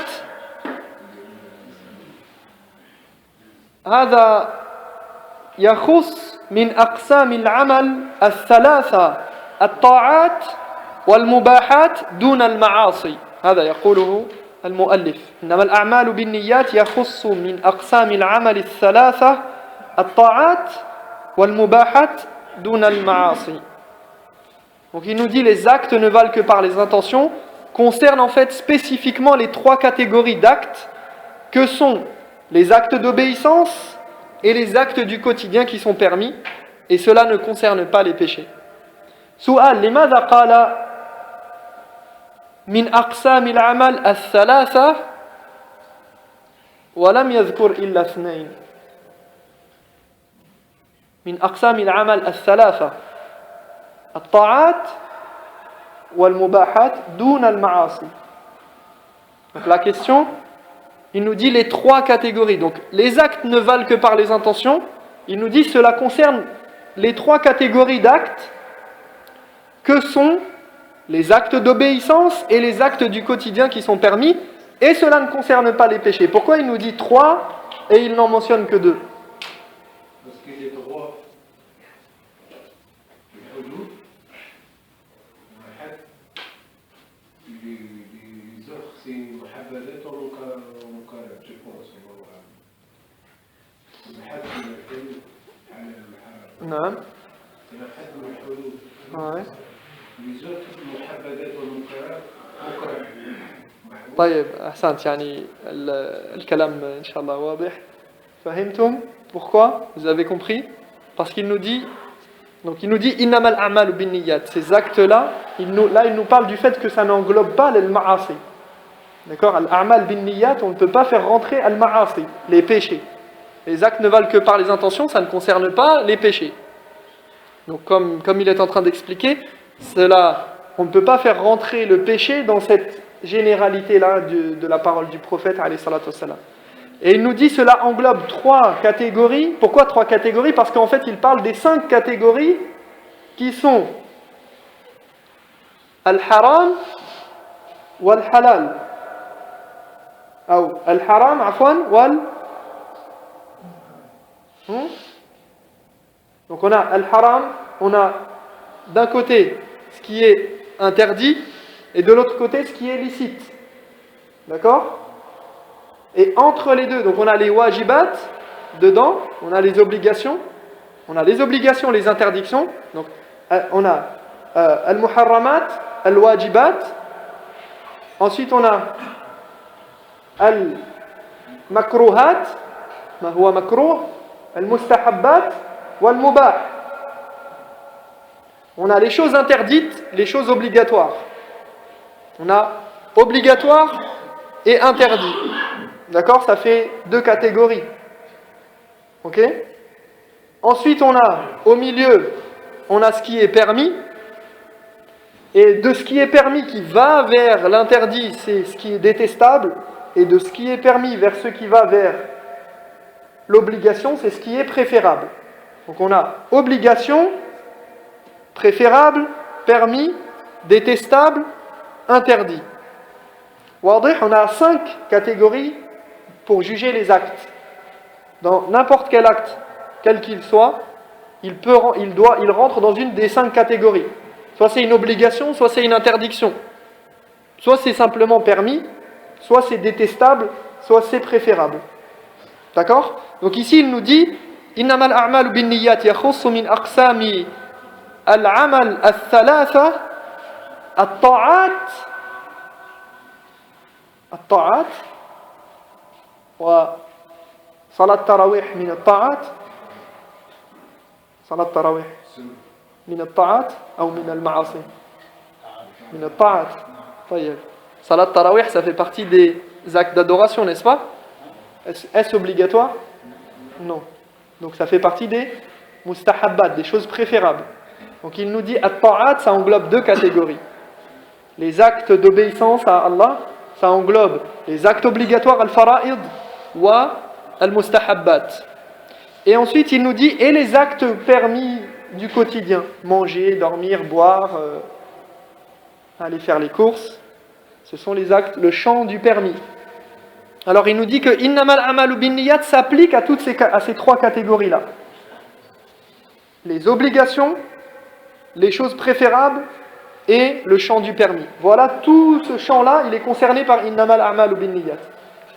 هذا يخص من أقسام العمل الثلاثة الطاعات والمباحات دون المعاصي. هذا يقوله المؤلف. إنما الأعمال بالنيات يخص من أقسام العمل الثلاثة الطاعات والمباحات دون المعاصي. Donc il nous dit les actes ne valent que par les intentions, concerne en fait spécifiquement les trois catégories d'actes que sont les actes d'obéissance et les actes du quotidien qui sont permis, et cela ne concerne pas les péchés. سؤال لماذا قال من أقسام العمل الثلاثة ولم يذكر إلا اثنين من أقسام العمل الثلاثة الطاعات والمباحات دون المعاصي. Donc la question, il nous dit les trois catégories. Donc les actes ne valent que par les intentions. Il nous dit cela concerne les trois catégories d'actes que sont les actes d'obéissance et les actes du quotidien qui sont permis, et cela ne concerne pas les péchés. Pourquoi il nous dit trois et il n'en mentionne que deux?
Parce qu'il est droit. Les autres, c'est محبذات ومكارهات, je pense. الحد من الحدود على المحارم.
نعم.
الحد من الحدود.
Ouais.
Les autres, المحبذات والمكارهات مكره.
طيب أحسنت, يعني الكلام إن شاء الله واضح. فهمتم pourquoi? Vous avez compris? Parce qu'il nous dit, donc il nous dit innamal a'malu binniyat. Ces actes-là, il nous parle du fait que ça n'englobe pas les ma'asi. D'accord? Al-a'mal binniyat, on ne peut pas faire rentrer al-ma'asi, les péchés. Les actes ne valent que par les intentions, ça ne concerne pas les péchés. Donc comme il est en train d'expliquer, cela, on ne peut pas faire rentrer le péché dans cette généralité-là de la parole du prophète alayhi salatu wassalam. Et il nous dit cela englobe trois catégories. Pourquoi trois catégories? Parce qu'en fait il parle des 5 catégories qui sont al-haram wal-halal, ou al-haram afwan wal. Donc on a al-haram, on a d'un côté ce qui est interdit et de l'autre côté ce qui est licite. D'accord? Et entre les deux, donc on a les wajibat dedans, on a les obligations, les interdictions. Donc on a al-muharramat, al-wajibat. Ensuite on a al-makruhat, ma huwa makruh, al-mustahabbat wal-mubah. On a les choses interdites, les choses obligatoires. On a obligatoire et interdit. D'accord? Ça fait 2 catégories. Ok? Ensuite, on a, au milieu, on a ce qui est permis. Et de ce qui est permis qui va vers l'interdit, c'est ce qui est détestable. Et de ce qui est permis vers ce qui va vers l'obligation, c'est ce qui est préférable. Donc on a obligation, préférable, permis, détestable, interdit. On a 5 catégories pour juger les actes. Dans n'importe quel acte, quel qu'il soit, il rentre dans une des 5 catégories. Soit c'est une obligation, soit c'est une interdiction. Soit c'est simplement permis, soit c'est détestable, soit c'est préférable. D'accord? Donc ici il nous dit innamal a'malu binniyat yakhussu min aqsami al-amal al-thalatha at-ta'at وصلاة التراويح من الطاعات صلاة التراويح من الطاعات أو من المعاصي من الطاعات. طيب. صلاة التراويح, ça fait partie des actes d'adoration, n'est-ce pas? Est-ce obligatoire? Non. Donc ça fait partie des mustahabbat, des choses préférables. Donc il nous dit at-ta'at, ça englobe 2 catégories. Les actes d'obéissance à Allah, ça englobe les actes obligatoires al-fara'id ou al-mustahabbat. Et ensuite il nous dit et les actes permis du quotidien, manger, dormir, boire, aller faire les courses, ce sont les actes, le champ du permis. Alors il nous dit que innamal a'malu binniyat s'applique à ces 3 catégories là. Les obligations, les choses préférables et le champ du permis. Voilà, tout ce champ-là, il est concerné par innamal a'malu binniyat.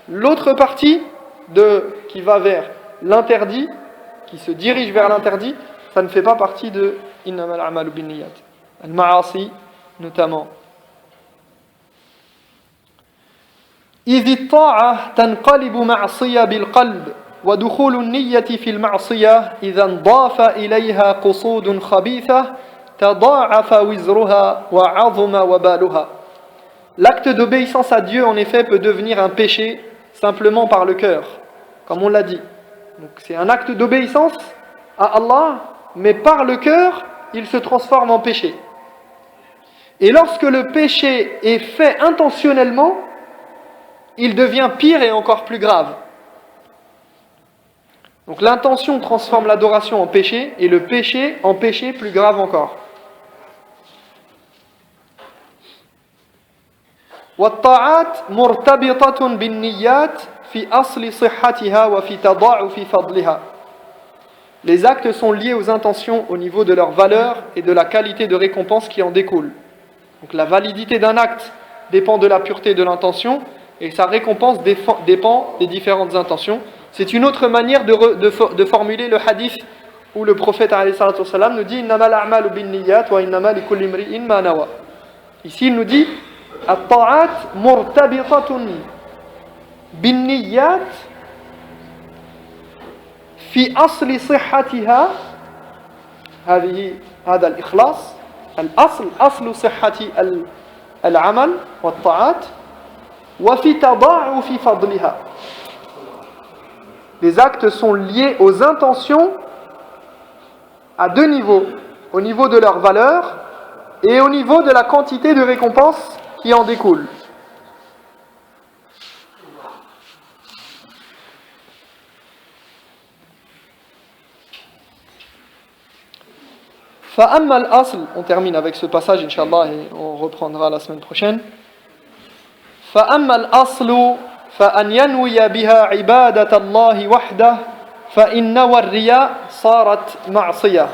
L'autre partie qui va vers l'interdit, qui se dirige vers l'interdit, ça ne fait pas partie de innamal a'malu binniyat. Al-ma'asi notamment. إذ الطاعة تنقلب معصية بالقلب ودخول النية في المعصية إذا انضاف إليها قصود خبيثة تضاعف وزرها وعظم وبالها. L'acte d'obéissance à Dieu en effet peut devenir un péché simplement par le cœur, comme on l'a dit. Donc c'est un acte d'obéissance à Allah, mais par le cœur, il se transforme en péché. Et lorsque le péché est fait intentionnellement, il devient pire et encore plus grave. Donc l'intention transforme l'adoration en péché et le péché en péché plus grave encore. والطاعات مرتبطة بالنيات في أصل صحتها وفي تضاعف فضلها. Les actes sont liés aux intentions au niveau de leur valeur et de la qualité de récompense qui en découle. Donc la validité d'un acte dépend de la pureté de l'intention et sa récompense dépend des différentes intentions. C'est une autre manière de formuler le hadith où le prophète alayhi salatu wassalam nous dit innamal a'malu binniyat wa innamal likulli imri'in ma nawa. Ici il nous dit at-ta'at murtabitatun binniyat fi asli sihhatiha هذا الإخلاص الأصل أصل صحة العمل والطاعات وفي تضاعف فضلها. Les actes sont liés aux intentions à deux niveaux, au niveau de leur valeur et au niveau de la quantité de récompense qui en découle. فأما الأصل, on termine avec ce passage Inch'Allah et on reprendra la semaine prochaine. فأما الأصل فأن ينوي بها عبادة الله وحده فإن الرياء صارت معصية.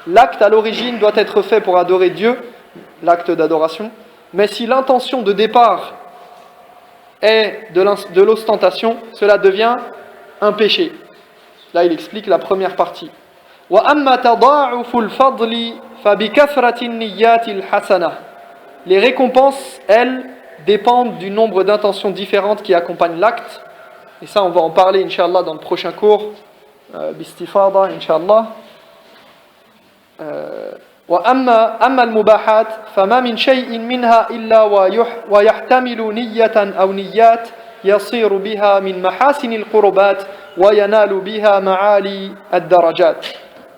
L'acte à l'origine doit être fait pour adorer Dieu, l'acte d'adoration, mais si l'intention de départ est de l'ostentation, cela devient un péché. Là il explique la première partie. وأما تضاعف الفضل فبكثرة النيات الحسنة. Les récompenses, elles, dépendent du nombre d'intentions différentes qui accompagnent l'acte. Et ça, on va en parler, Inch'Allah, dans le prochain cours. Bistifada, Inch'Allah. وأما المباحات فما من شيء منها إلا ويحتمل نية أو نيات يصير بها من محاسن القربات وينال بها معالي الدرجات.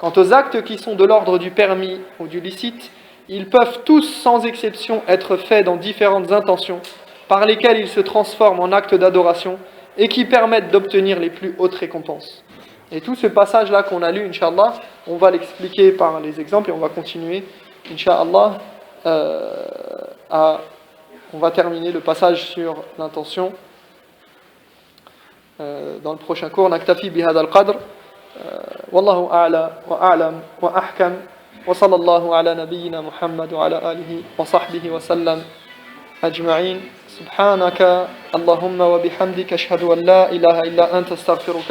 Quant aux actes qui sont de l'ordre du permis ou du licite, ils peuvent tous, sans exception, être faits dans différentes intentions, par lesquelles ils se transforment en actes d'adoration et qui permettent d'obtenir les plus hautes récompenses. Et tout ce passage-là qu'on a lu, Inch'Allah, on va l'expliquer par les exemples et on va continuer, Inch'Allah, on va terminer le passage sur l'intention dans le prochain cours. Naktafi bihada al-qadr. والله أعلى وأعلم وأحكم وصلى الله على نبينا محمد وعلى آله وصحبه وسلم أجمعين. سبحانك اللهم وبحمدك أشهد أن لا إله إلا أنت استغفرك